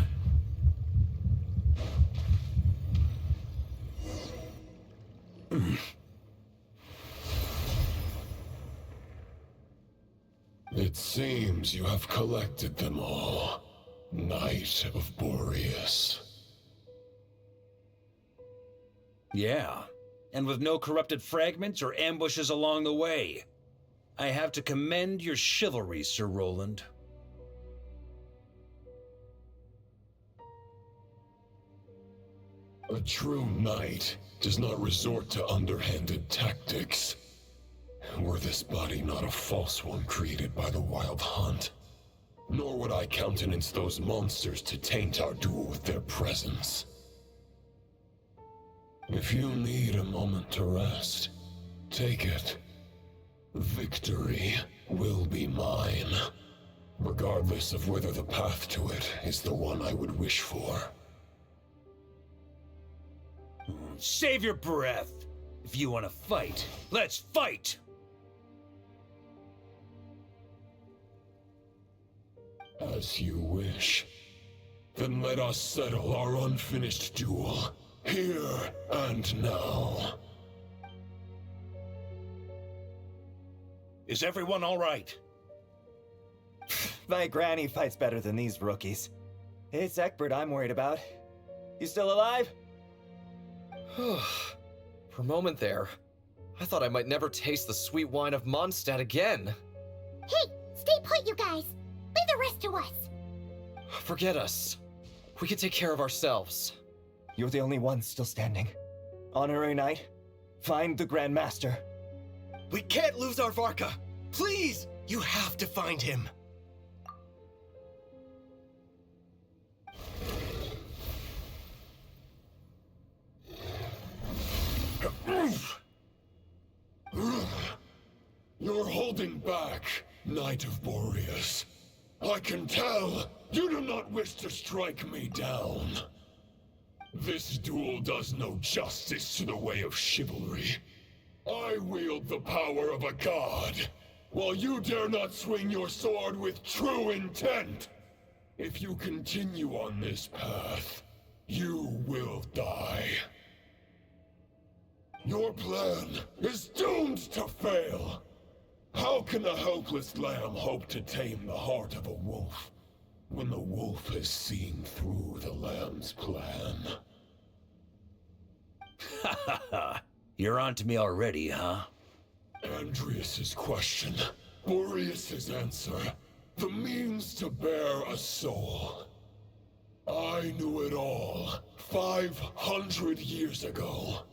It seems you have collected them all, Knight of Boreas. Yeah, and with no corrupted fragments or ambushes along the way. I have to commend your chivalry, Sir Roland. A true knight does not resort to underhanded tactics. Were this body not a false one created by the Wild Hunt, nor would I countenance those monsters to taint our duel with their presence. If you need a moment to rest, take it. Victory will be mine, regardless of whether the path to it is the one I would wish for. Save your breath. If you want to fight, let's fight! As you wish. Then let us settle our unfinished duel, here and now. Is everyone all right? My granny fights better than these rookies. It's Egbert I'm worried about. You still alive? For a moment there, I thought I might never taste the sweet wine of Mondstadt again. Hey, stay put, you guys. Leave the rest to us. Forget us. We can take care of ourselves. You're the only one still standing. Honorary Knight, find the Grand Master. We can't lose our Varka! Please! You have to find him! You're holding back, Knight of Boreas. I can tell you do not wish to strike me down. This duel does no justice to the way of chivalry. I wield the power of a god, while you dare not swing your sword with true intent. If you continue on this path, You will die. Your plan is doomed to fail. How can a helpless lamb hope to tame the heart of a wolf when the wolf has seen through the lamb's plan? Ha ha ha! You're on to me already, huh? Andrias's question, Boreas's answer, the means to bear a soul. I knew it all 500 years ago.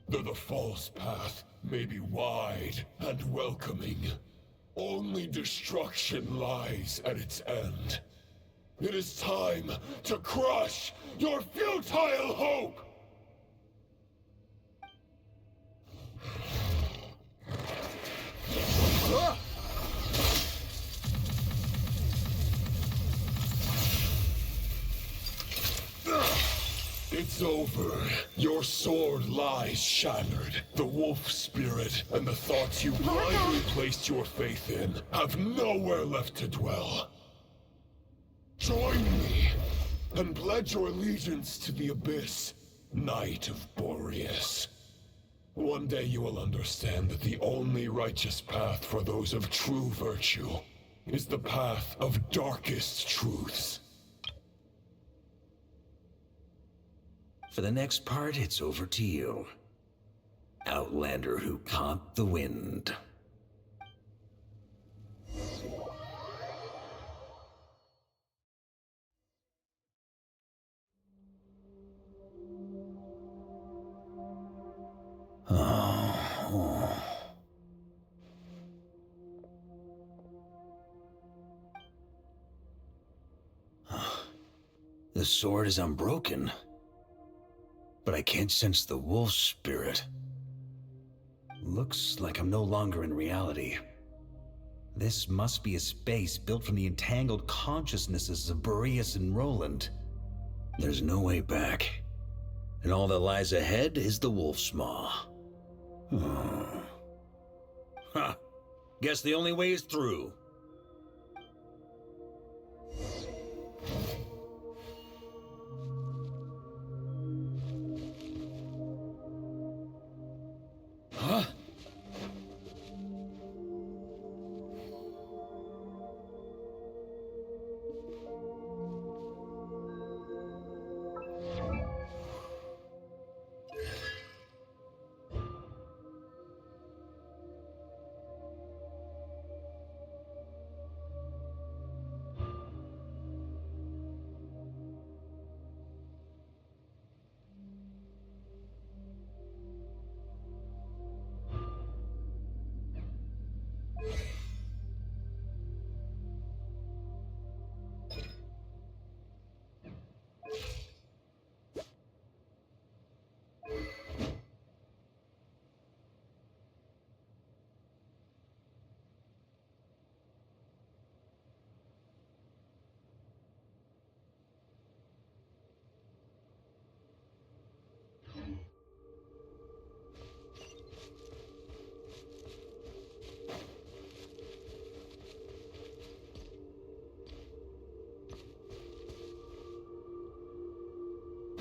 Though the false path may be wide and welcoming, only destruction lies at its end. It is time to crush your futile hope! It's over. Your sword lies shattered. The wolf spirit and the thoughts you blindly placed your faith in have nowhere left to dwell. Join me and pledge your allegiance to the abyss, Knight of Boreas. One day you will understand that the only righteous path for those of true virtue is the path of darkest truths. For the next part, it's over to you. Outlander who caught the wind. The sword is unbroken, but I can't sense the wolf spirit. Looks like I'm no longer in reality. This must be a space built from the entangled consciousnesses of Boreas and Roland. There's no way back, and all that lies ahead is the wolf's maw. Huh. Guess the only way is through. Huh?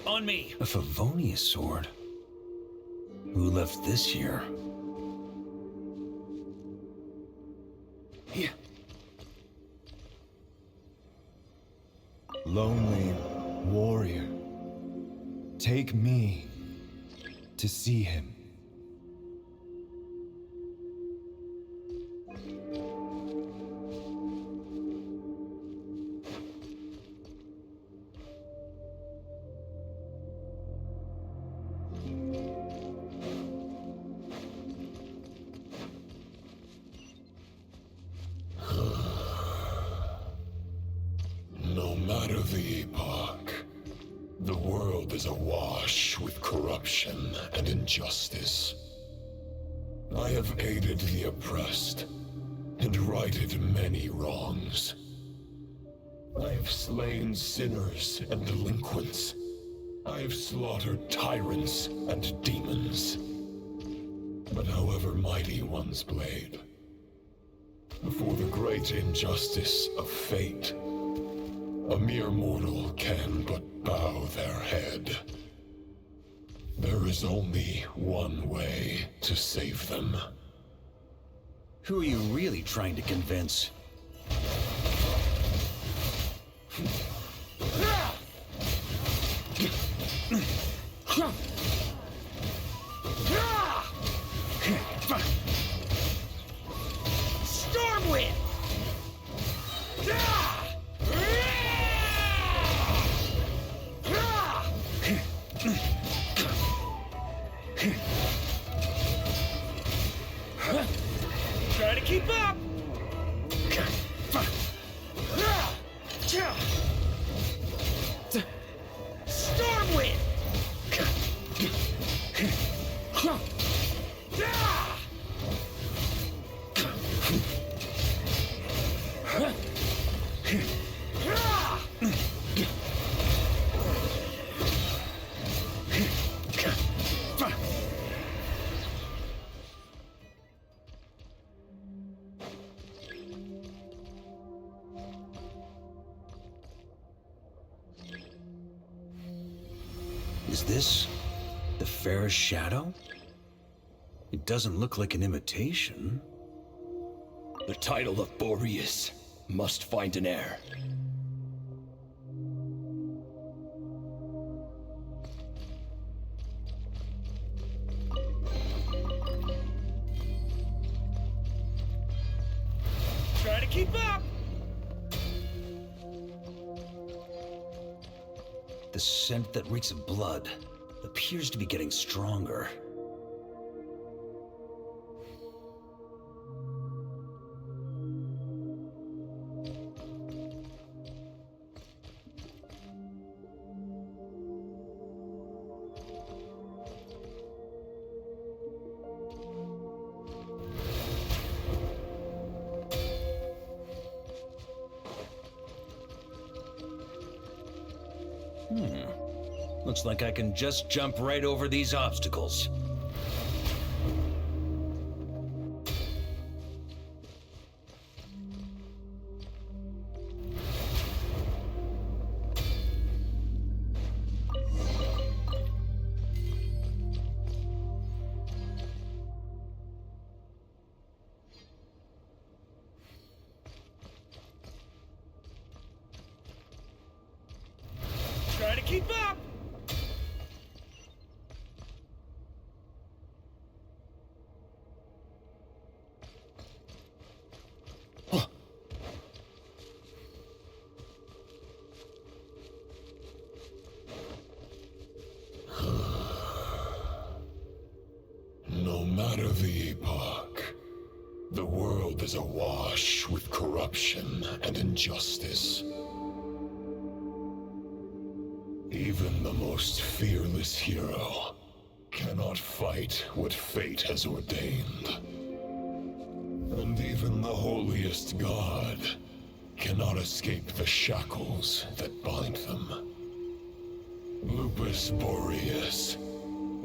On me! A Favonius sword? Who left this here? Here. Lonely warrior, take me to see him. No matter the epoch, the world is awash with corruption and injustice. I have aided the oppressed and righted many wrongs. I have slain sinners and delinquents. I have slaughtered tyrants and demons. But however mighty one's blade, before the great injustice of fate, A mere mortal can but bow their head. There is only one way to save them. Who are you really trying to convince? Stormwind! Try to keep up! Stormwind! Is this the fairest shadow? It doesn't look like an imitation. The title of Boreas must find an heir. Try to keep up! The scent that reeks of blood appears to be getting stronger. Looks like I can just jump right over these obstacles. Try to keep up! No matter the epoch, the world is awash with corruption and injustice. Even the most fearless hero cannot fight what fate has ordained. And even the holiest god cannot escape the shackles that bind them. Lupus Boreas,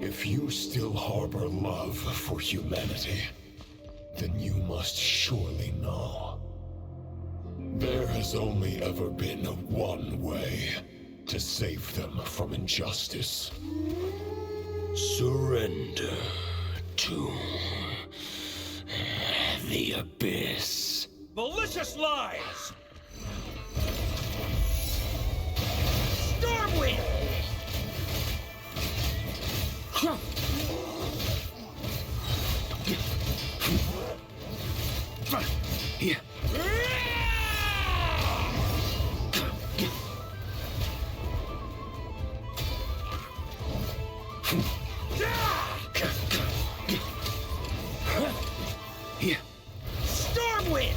if you still harbor love for humanity, then you must surely know. There has only ever been one way to save them from injustice. Surrender to the abyss. Malicious lies! Stormwind! Here. Here. Stormwind!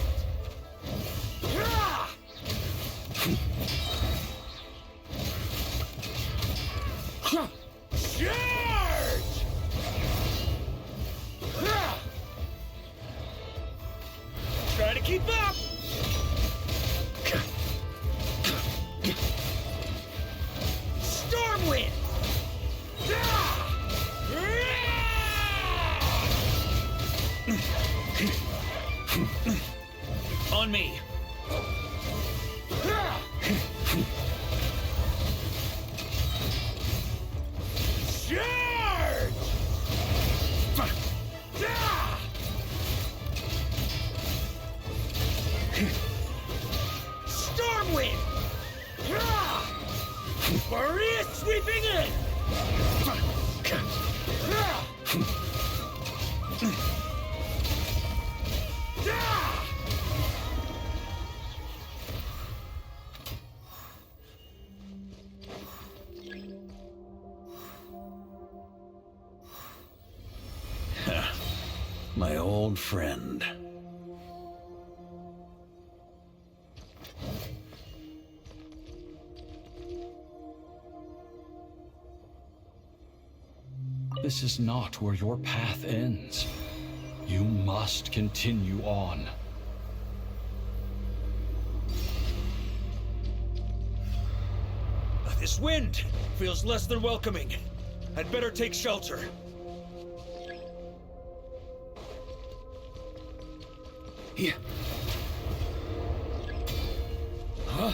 Charge! Try to keep up! Stormwind! On me! Boreas sweeping in! My old friend. This is not where your path ends. You must continue on. This wind feels less than welcoming. I'd better take shelter. Here. Huh?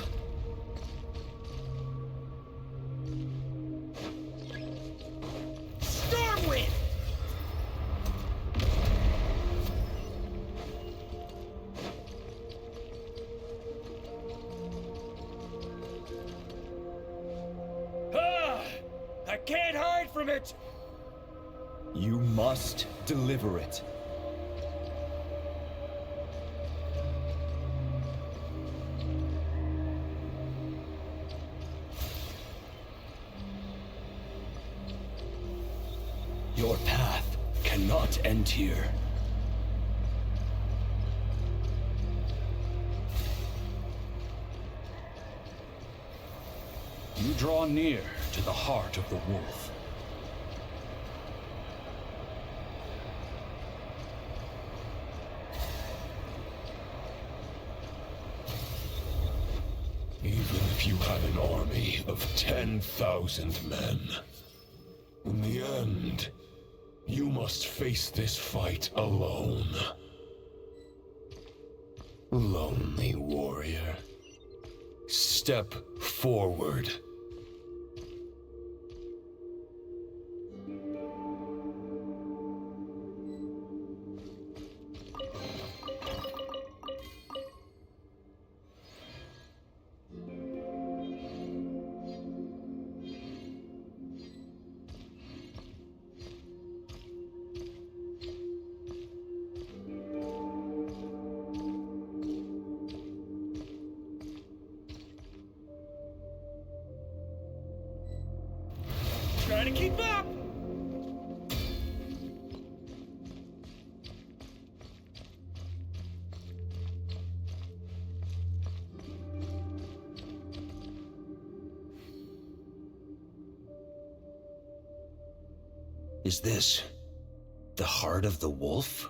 Stormwind! I can't hide from it! You must deliver it. Your path cannot end here. You draw near to the heart of the wolf. Even if you had an army of 10,000 men, in the end, you must face this fight alone. Lonely warrior. Step forward. Trying to keep up! Is this the heart of the wolf?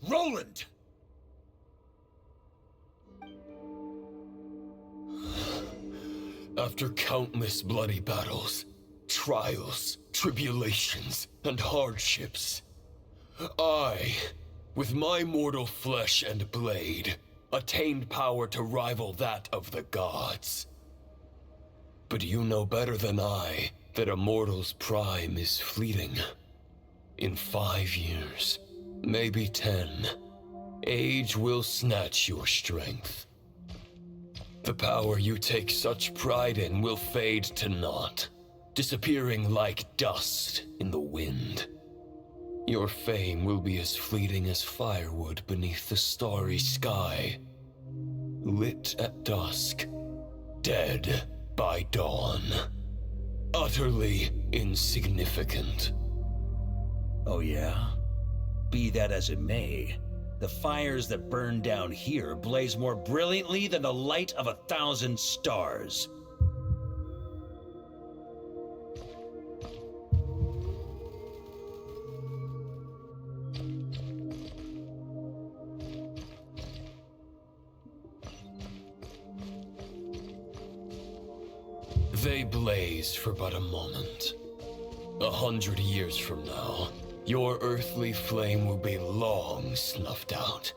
Roland! After countless bloody battles, trials, tribulations, and hardships, I, with my mortal flesh and blade, attained power to rival that of the gods. But you know better than I that a mortal's prime is fleeting. In 5 years, maybe 10, age will snatch your strength. The power you take such pride in will fade to naught, disappearing like dust in the wind. Your fame will be as fleeting as firewood beneath the starry sky, lit at dusk, dead by dawn, utterly insignificant. Oh yeah? Be that as it may, the fires that burn down here blaze more brilliantly than the light of 1,000 stars. They blaze for but a moment. 100 years from now, your earthly flame will be long snuffed out,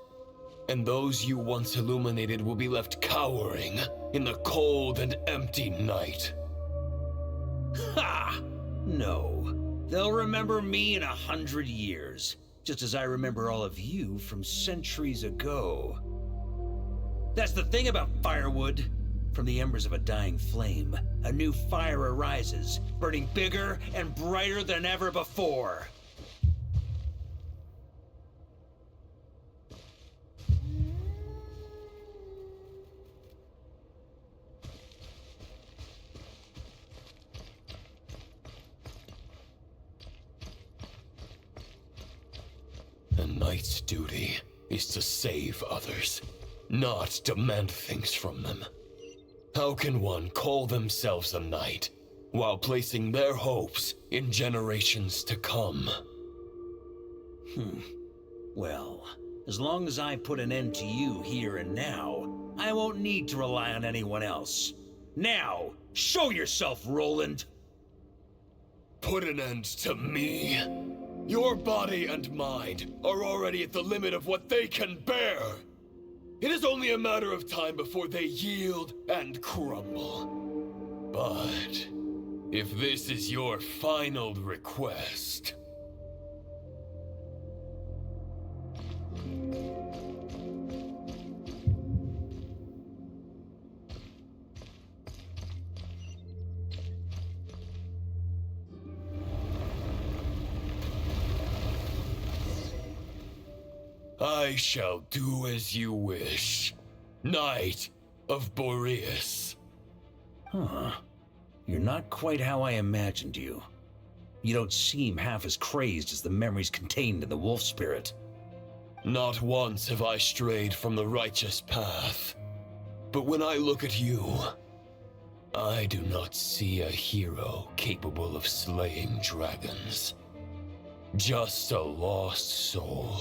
and those you once illuminated will be left cowering in the cold and empty night. Ha! No. They'll remember me in 100 years, just as I remember all of you from centuries ago. That's the thing about firewood. From the embers of a dying flame, a new fire arises, burning bigger and brighter than ever before. A knight's duty is to save others, not demand things from them. How can one call themselves a knight while placing their hopes in generations to come? Well, as long as I put an end to you here and now, I won't need to rely on anyone else. Now, show yourself, Roland! Put an end to me? Your body and mind are already at the limit of what they can bear. It is only a matter of time before they yield and crumble. But if this is your final request... I shall do as you wish, Knight of Boreas. Huh. You're not quite how I imagined you. You don't seem half as crazed as the memories contained in the wolf spirit. Not once have I strayed from the righteous path. But when I look at you, I do not see a hero capable of slaying dragons. Just a lost soul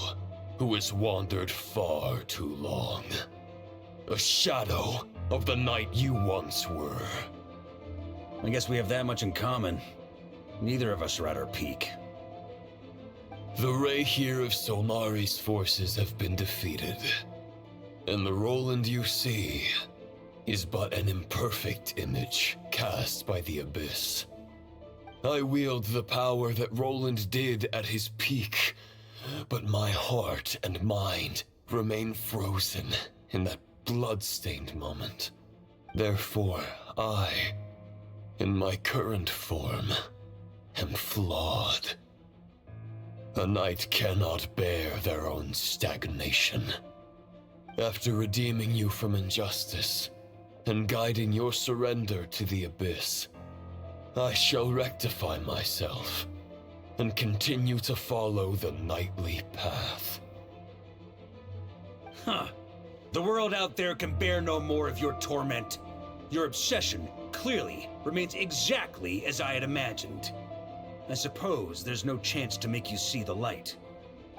who has wandered far too long. A shadow of the knight you once were. I guess we have that much in common. Neither of us are at our peak. The ray here of Solmari's forces have been defeated, and the Roland you see is but an imperfect image cast by the Abyss. I wield the power that Roland did at his peak, but my heart and mind remain frozen in that blood-stained moment. Therefore, I, in my current form, am flawed. A knight cannot bear their own stagnation. After redeeming you from injustice and guiding your surrender to the Abyss, I shall rectify myself and continue to follow the knightly path. Huh. The world out there can bear no more of your torment. Your obsession, clearly, remains exactly as I had imagined. I suppose there's no chance to make you see the light.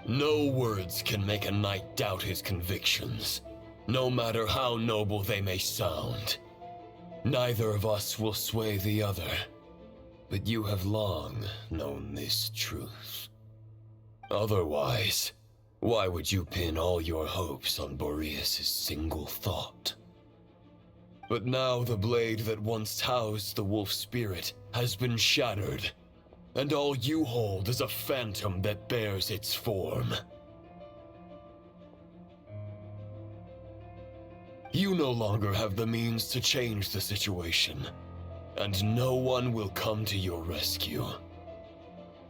No words can make a knight doubt his convictions, no matter how noble they may sound. Neither of us will sway the other. But you have long known this truth. Otherwise, why would you pin all your hopes on Boreas' single thought? But now the blade that once housed the wolf spirit has been shattered, and all you hold is a phantom that bears its form. You no longer have the means to change the situation, and no one will come to your rescue.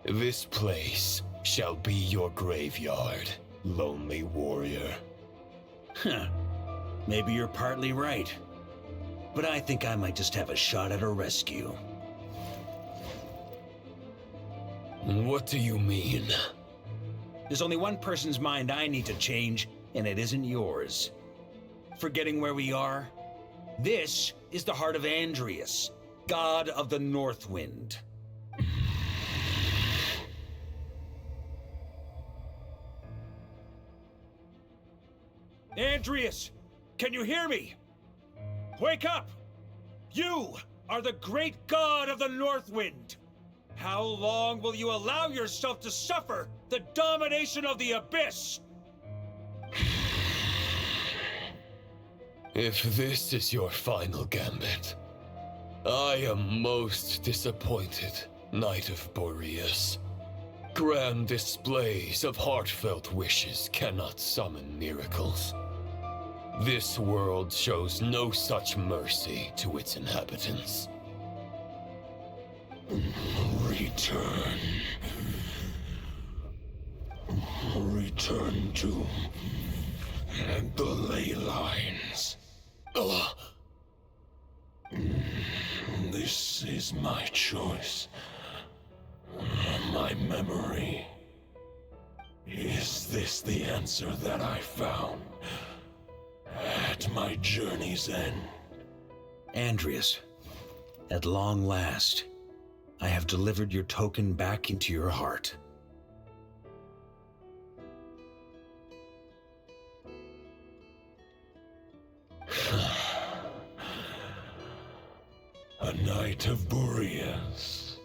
This place shall be your graveyard, lonely warrior. Huh. Maybe you're partly right. But I think I might just have a shot at a rescue. What do you mean? There's only one person's mind I need to change, and it isn't yours. Forgetting where we are? This is the heart of Andrias, god of the North Wind. Andrias, can you hear me? Wake up! You are the great god of the North Wind. How long will you allow yourself to suffer the domination of the Abyss? If this is your final gambit, I am most disappointed, Knight of Boreas. Grand displays of heartfelt wishes cannot summon miracles. This world shows no such mercy to its inhabitants. Return. Return to the ley lines. This is my choice. My memory. Is this the answer that I found at my journey's end? Andreas, at long last, I have delivered your token back into your heart. A Knight of Boreas.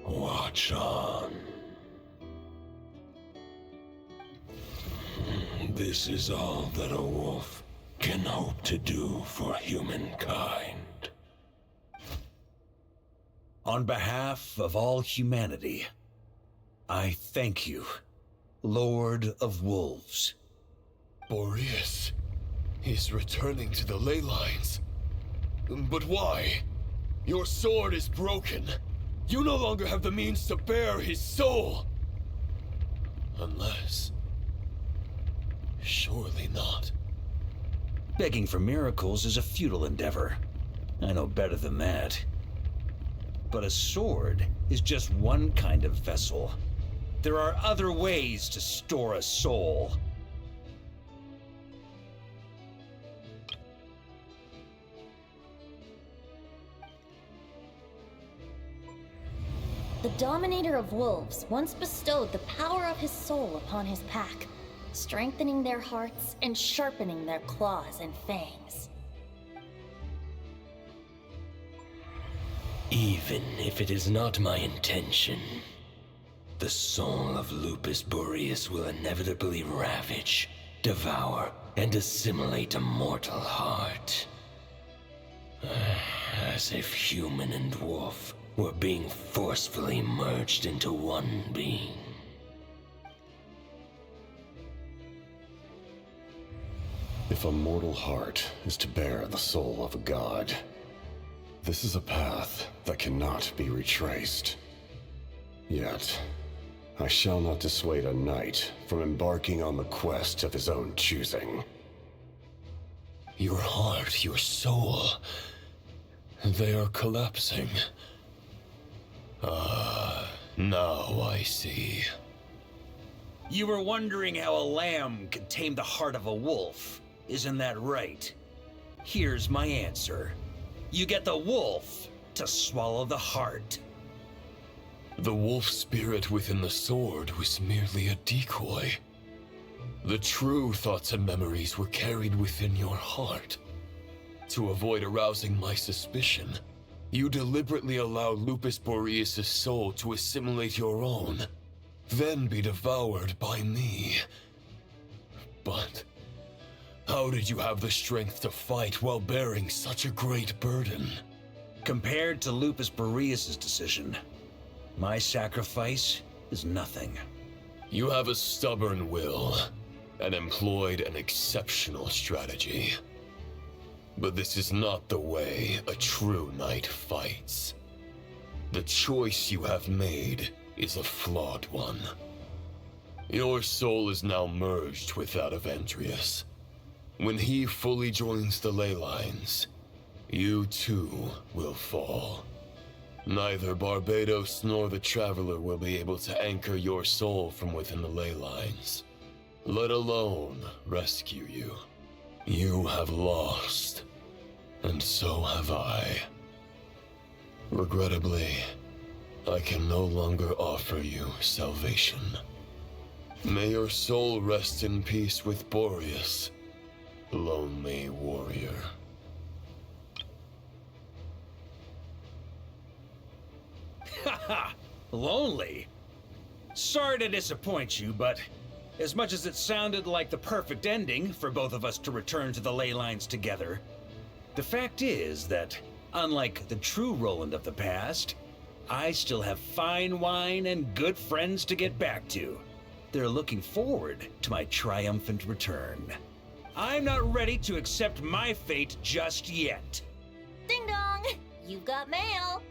Watch on. This is all that a wolf can hope to do for humankind. On behalf of all humanity, I thank you, Lord of Wolves. Boreas is returning to the ley lines. But why? Your sword is broken. You no longer have the means to bear his soul. Unless... surely not. Begging for miracles is a futile endeavor. I know better than that. But a sword is just one kind of vessel. There are other ways to store a soul. The Dominator of Wolves once bestowed the power of his soul upon his pack, strengthening their hearts and sharpening their claws and fangs. Even if it is not my intention, the soul of Lupus Boreas will inevitably ravage, devour, and assimilate a mortal heart. As if human and wolf were being forcefully merged into one being. If a mortal heart is to bear the soul of a god, this is a path that cannot be retraced. Yet, I shall not dissuade a knight from embarking on the quest of his own choosing. Your heart, your soul, they are collapsing. Now I see. You were wondering how a lamb could tame the heart of a wolf, isn't that right? Here's my answer. You get the wolf to swallow the heart. The wolf spirit within the sword was merely a decoy. The true thoughts and memories were carried within your heart. To avoid arousing my suspicion, you deliberately allow Lupus Boreas' soul to assimilate your own, then be devoured by me. But how did you have the strength to fight while bearing such a great burden? Compared to Lupus Boreas' decision, my sacrifice is nothing. You have a stubborn will, and employed an exceptional strategy. But this is not the way a true knight fights. The choice you have made is a flawed one. Your soul is now merged with that of Andreas. When he fully joins the ley lines, you too will fall. Neither Barbados nor the Traveler will be able to anchor your soul from within the ley lines, let alone rescue you. You have lost, and so have I. Regrettably, I can no longer offer you salvation. May your soul rest in peace with Boreas, lonely warrior. Haha! Lonely? Sorry to disappoint you, but as much as it sounded like the perfect ending for both of us to return to the ley lines together, the fact is that Unlike the true Roland of the past, I still have fine wine and good friends to get back to. They're looking forward to my triumphant return. I'm not ready to accept my fate just yet. Ding dong! You've got mail!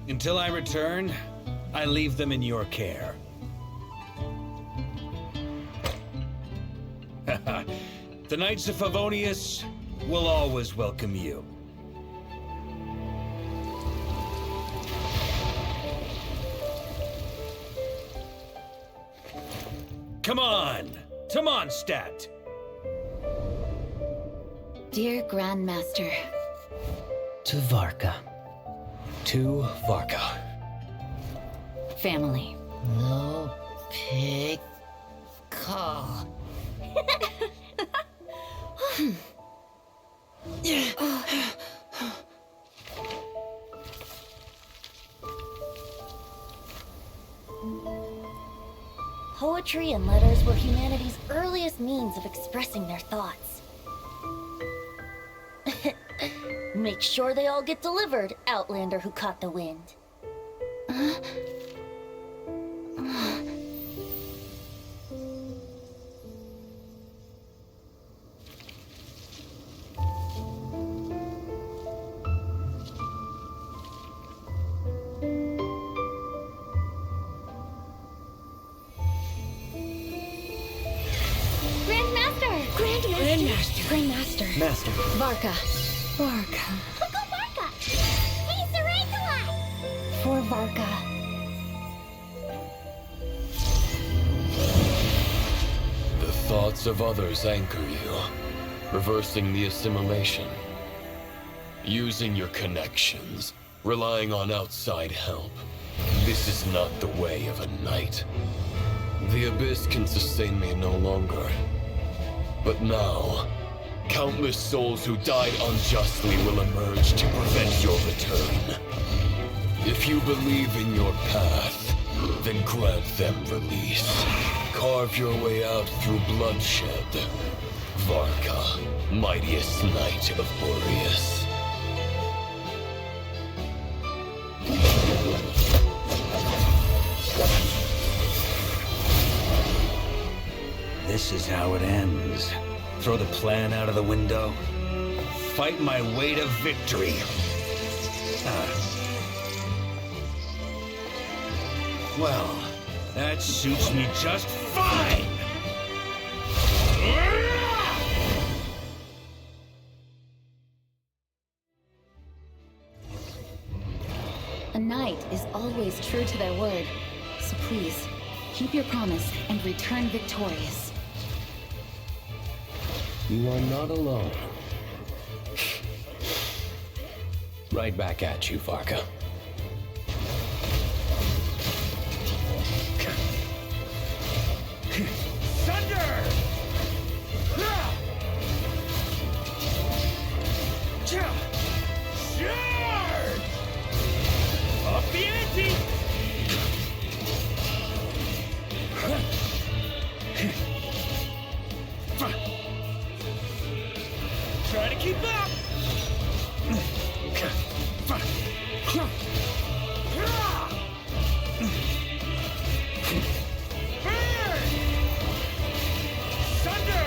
Until I return, I leave them in your care. The Knights of Favonius will always welcome you. Come on, to Mondstadt. Dear Grandmaster. To Varka. To Varka. Family. No pig call. Poetry and letters were humanity's earliest means of expressing their thoughts. Make sure they all get delivered, Outlander who caught the wind. Grandmaster. Master. Varka. Uncle Varka! He's the Razorlight! For Varka. The thoughts of others anchor you, reversing the assimilation. Using your connections, relying on outside help. This is not the way of a knight. The Abyss can sustain me no longer. But now, countless souls who died unjustly will emerge to prevent your return. If you believe in your path, then grant them release. Carve your way out through bloodshed. Varka, mightiest knight of Boreas. This is how it ends. Throw the plan out of the window. Fight my way to victory. Well, that suits me just fine! A knight is always true to their word. So please, keep your promise and return victorious. You are not alone. Right back at you, Varka. Thunder! Charge! Up the ante! Try to keep up! Burn! Thunder!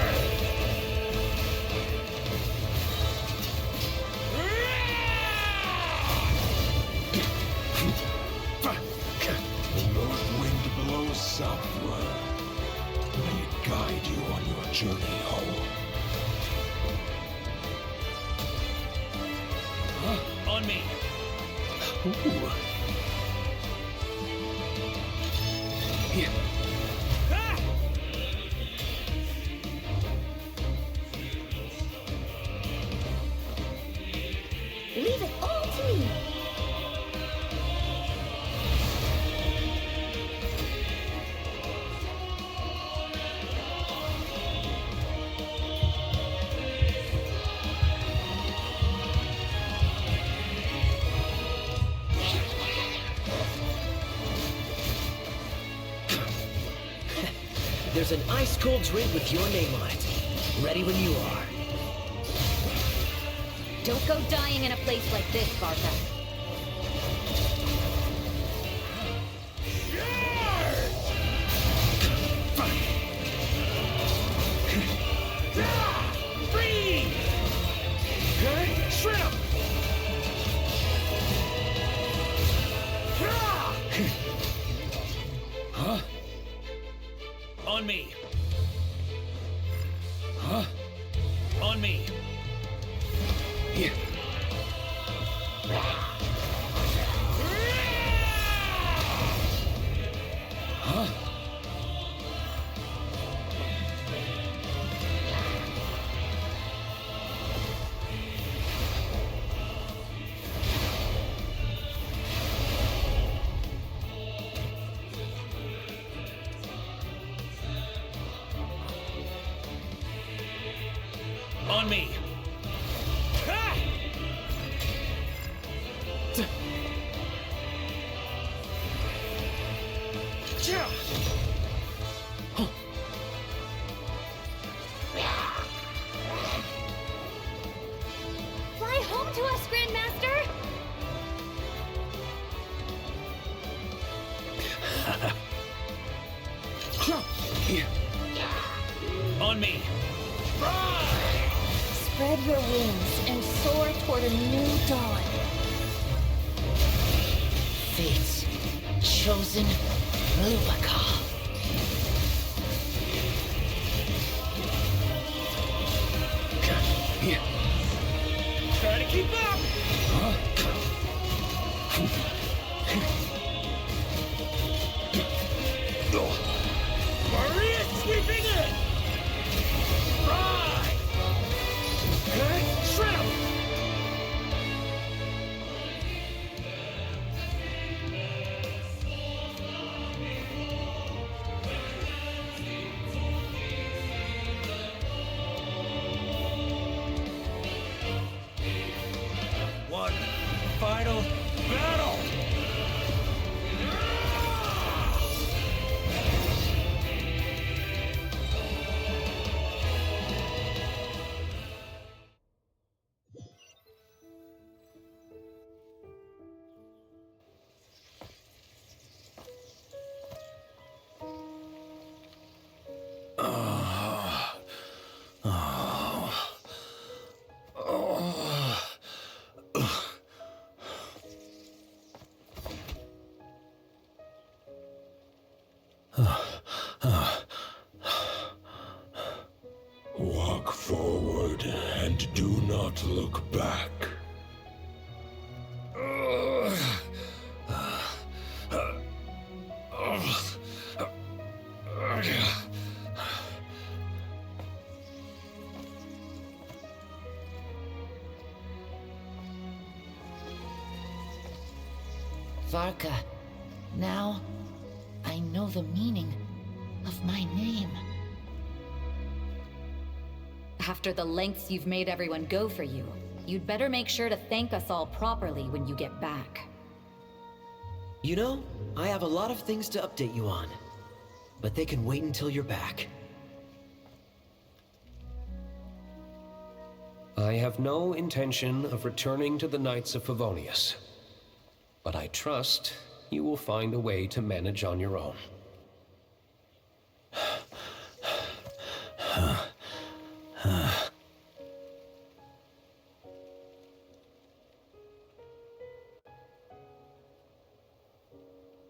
The north wind blows southward. May it guide you on your journey home. On me! Ooh. Here. Ah! Leave it all to me! There's an ice-cold drink with your name on it. Ready when you are. Don't go dying in a place like this, Varka. Free! Shrimp! Huh? On me. Huh? On me. Here. Huh? On me. Fly home to us, Grandmaster! Here. On me. Spread your wings and soar toward a new dawn. Fate's chosen Lupus. Here. Try to keep up! Maria sweeping in! Right! Shrimp! One final battle! Walk forward and do not look back. Varka, now I know the meaning of my name. After the lengths you've made everyone go for you, you'd better make sure to thank us all properly when you get back. You know, I have a lot of things to update you on. But they can wait until you're back. I have no intention of returning to the Knights of Favonius. But I trust you will find a way to manage on your own.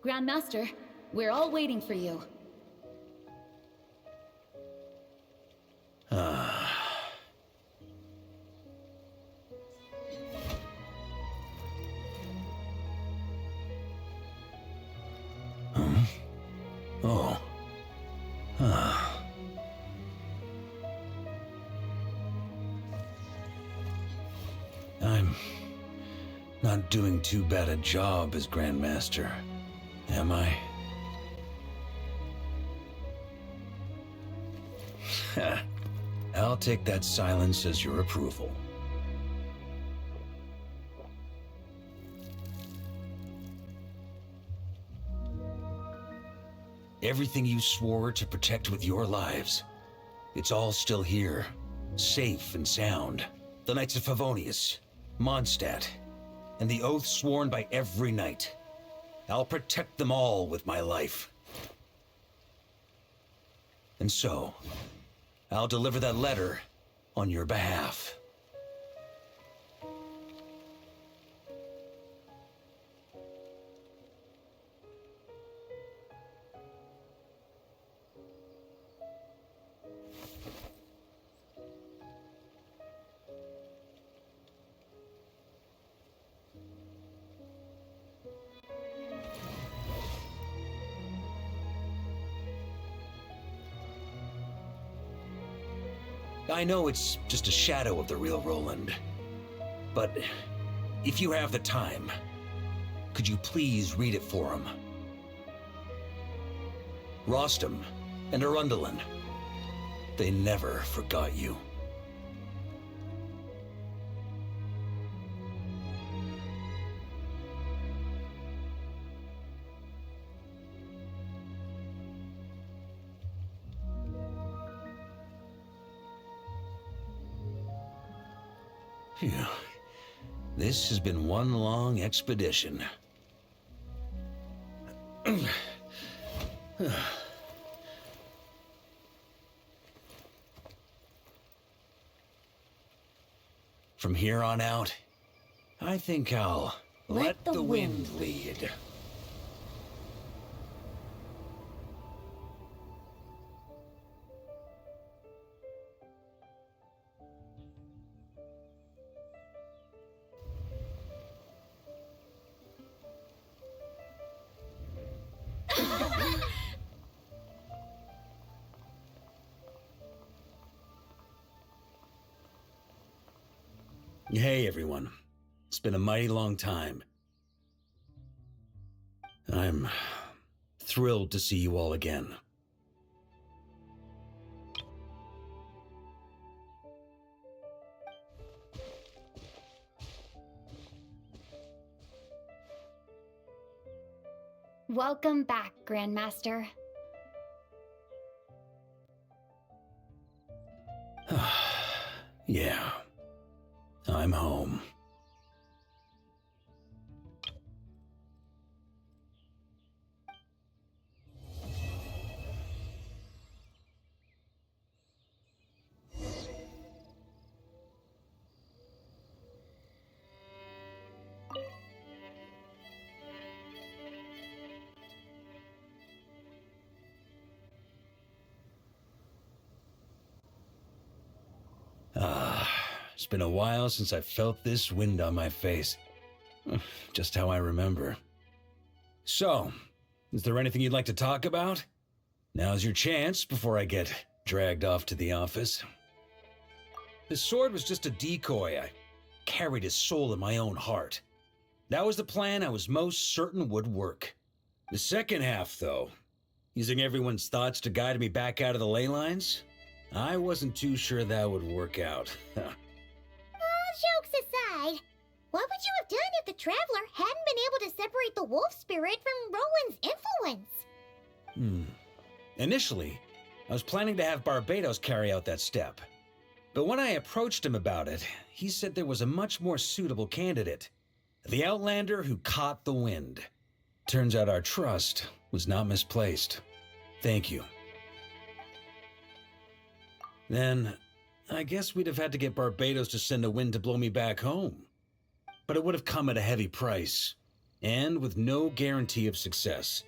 Grandmaster, we're all waiting for you. Oh. I'm not doing too bad a job as Grandmaster, am I? I'll take that silence as your approval. Everything you swore to protect with your lives, it's all still here, safe and sound. The Knights of Favonius, Mondstadt, and the oath sworn by every knight. I'll protect them all with my life. And so, I'll deliver that letter on your behalf. I know it's just a shadow of the real Roland, but if you have the time, could you please read it for him? Rostam and Arundelen, they never forgot you. Phew. This has been one long expedition. From here on out, I think I'll let the wind lead. Hey everyone, it's been a mighty long time. I'm thrilled to see you all again. Welcome back, Grandmaster. Yeah, I'm home. It's been a while since I felt this wind on my face. Just how I remember. So, is there anything you'd like to talk about? Now's your chance before I get dragged off to the office. His sword was just a decoy. I carried his soul in my own heart. That was the plan I was most certain would work. The second half, though, using everyone's thoughts to guide me back out of the ley lines, I wasn't too sure that would work out. All jokes aside, what would you have done if the Traveler hadn't been able to separate the wolf spirit from Roland's influence? Initially, I was planning to have Barbatos carry out that step. But when I approached him about it, he said there was a much more suitable candidate. The Outlander who caught the wind. Turns out our trust was not misplaced. Thank you. Then, I guess we'd have had to get Barbatos to send a wind to blow me back home. But it would have come at a heavy price, and with no guarantee of success.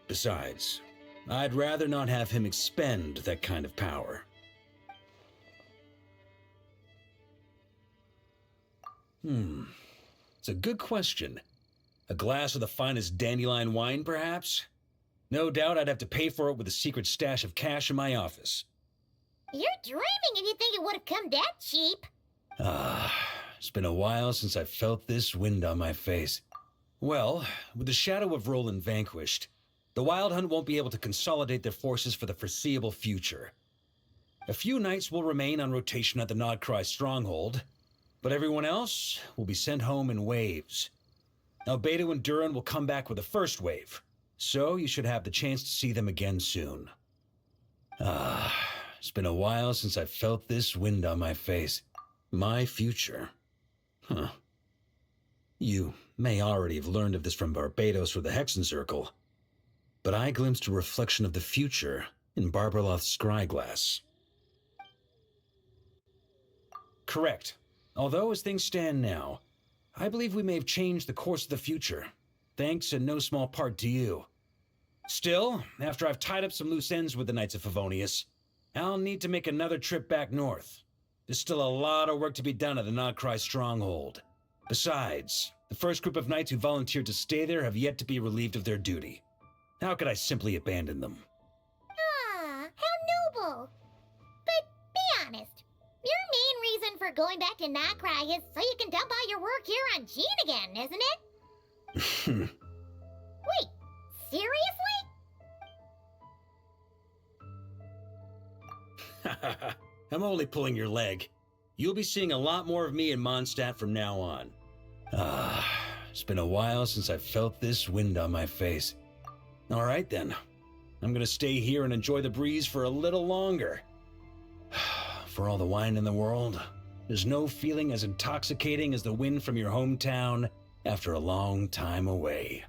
Besides, I'd rather not have him expend that kind of power. It's a good question. A glass of the finest dandelion wine, perhaps? No doubt I'd have to pay for it with a secret stash of cash in my office. You're dreaming if you think it would have come that cheap. It's been a while since I felt this wind on my face. Well, with the shadow of Roland vanquished, the Wild Hunt won't be able to consolidate their forces for the foreseeable future. A few knights will remain on rotation at the Nodcry stronghold, but everyone else will be sent home in waves. Albedo and Duran will come back with the first wave, So you should have the chance to see them again soon. It's been a while since I felt this wind on my face. My future. Huh. You may already have learned of this from Barbados or the Hexen Circle, but I glimpsed a reflection of the future in Barbarloth's scryglass. Correct. Although as things stand now, I believe we may have changed the course of the future, thanks in no small part to you. Still, after I've tied up some loose ends with the Knights of Favonius, I'll need to make another trip back north. There's still a lot of work to be done at the Notcry stronghold. Besides, the first group of knights who volunteered to stay there have yet to be relieved of their duty. How could I simply abandon them? Ah, how noble. But be honest, your main reason for going back to Notcry is so you can dump all your work here on Jean again, isn't it? Wait, seriously? I'm only pulling your leg. You'll be seeing a lot more of me in Mondstadt from now on. It's been a while since I've felt this wind on my face. All right then. I'm gonna stay here and enjoy the breeze for a little longer. For all the wine in the world, there's no feeling as intoxicating as the wind from your hometown after a long time away.